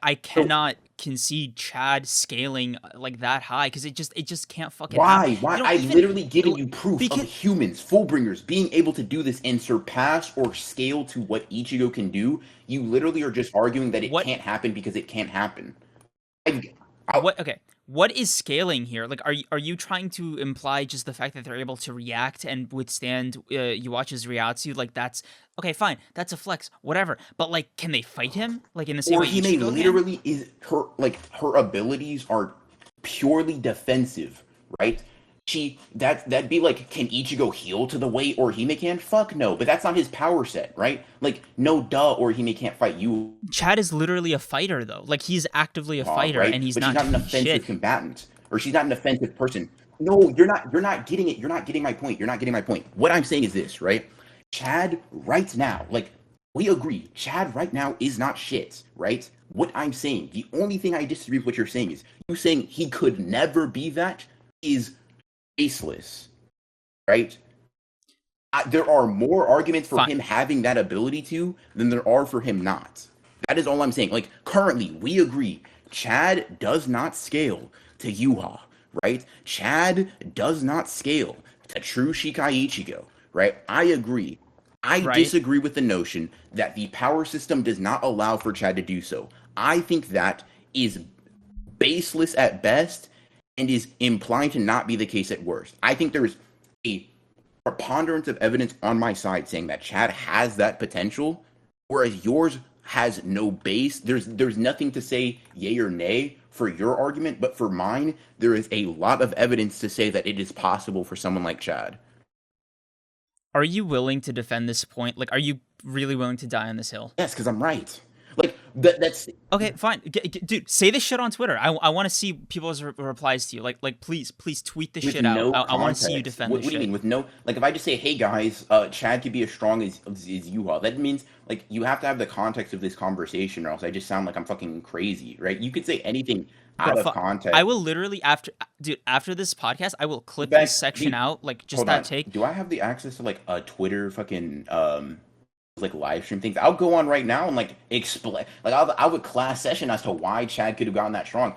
I cannot concede Chad scaling like that high because it just can't fucking happen. Why? You know, I've literally given you proof because, of humans, Fullbringers, being able to do this and surpass or scale to what Ichigo can do. You literally are just arguing that it can't happen because it can't happen. What is scaling here? Like, are you trying to imply just the fact that they're able to react and withstand Yhwach's Ryatsu? Like, that's okay, fine. That's a flex, whatever. But like, can they fight him? Like in the same way Ichigo literally is her abilities are purely defensive, right? That'd be like, can Ichigo heal to the way Orihime can? Fuck no, but that's not his power set, right? Like, no duh, Orihime can't fight you. Chad is literally a fighter though. Like he's actively a fighter, right? and he's but not. She's not an offensive combatant, or she's not an offensive person. No, you're not getting it. You're not getting my point. You're not getting my point. What I'm saying is this, right? Chad right now, like we agree, Chad right now is not shit, right? What I'm saying, the only thing I disagree with what you're saying is you saying he could never be that is baseless, right? There are more arguments for him having that ability to than there are for him not. That is all I'm saying. Like, currently, we agree, Chad does not scale to Yhwach, right? Chad does not scale to true Shikai Ichigo, right? I agree. I disagree with the notion that the power system does not allow for Chad to do so. I think that is baseless at best and is implying to not be the case at worst. I think there is a preponderance of evidence on my side saying that Chad has that potential, whereas yours has no base. There's nothing to say yay or nay for your argument, but for mine, there is a lot of evidence to say that it is possible for someone like Chad. Are you willing to defend this point? Like, are you really willing to die on this hill? Yes, because I'm right. Like that's okay. Fine, dude. Say this shit on Twitter. I want to see people's replies to you. Like, please tweet this shit out. I want to see you defend. What this do you shit. mean with no? Like, if I just say, "Hey guys, Chad could be as strong as Yhwach," that means like you have to have the context of this conversation, or else I just sound like I'm fucking crazy, right? You could say anything out of context. I will literally after this podcast, I will clip this section out, like just that take. Do I have the access to like a Twitter fucking like live stream things? I'll go on right now and like explain. Like I'll have a class session as to why Chad could have gotten that strong,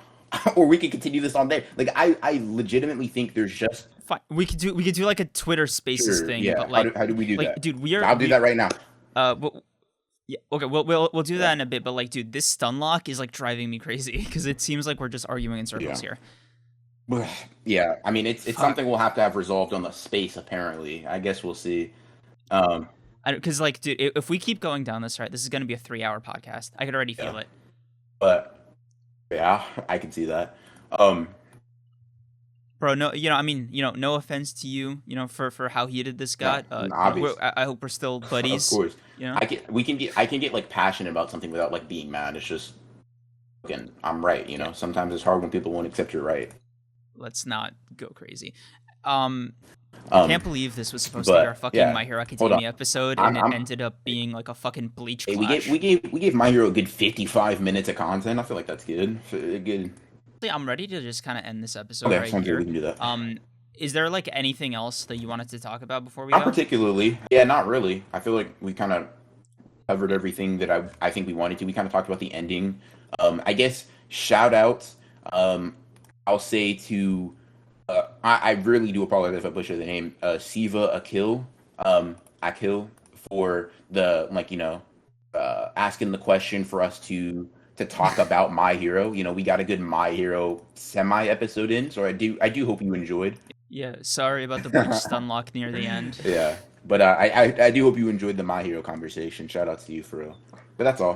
or we could continue this on there. Like I legitimately think there's just fine. We could do like a Twitter Spaces thing. Yeah. But like, how do we do that, dude? I'll do that right now. Yeah, okay, we'll do that in a bit, but like, dude, this stun lock is like driving me crazy because it seems like we're just arguing in circles here. Yeah, I mean, it's something we'll have to have resolved on the space. Apparently, I guess we'll see. Because like, dude, if we keep going down this, right, this is gonna be a 3-hour podcast. I could already feel it. But yeah, I can see that. Bro, no, I mean, no offense to you, for how heated this got. I hope we're still buddies. Of course. I can get like passionate about something without like being mad. It's just, again, I'm right. Sometimes it's hard when people won't accept you're right. Let's not go crazy. I can't believe this was supposed to be our fucking My Hero Academia episode, and it ended up being like a fucking Bleach clash. We gave My Hero a good 55 minutes of content. I feel like that's good. Good. I'm ready to just kind of end this episode right here. We can do that. Is there like anything else that you wanted to talk about before we go? Not go? particularly. Yeah, not really. I feel like we kind of covered everything that I think we wanted to. We kind of talked about the ending. I guess shout outs. I'll say to I really do apologize if I butcher the name. Siva Akil for the asking the question for us to talk about My Hero. We got a good My Hero semi episode in, so I do hope you enjoyed. Yeah, sorry about the Bleach stun lock near the end. Yeah, but I do hope you enjoyed the My Hero conversation. Shout out to you for real. But that's all.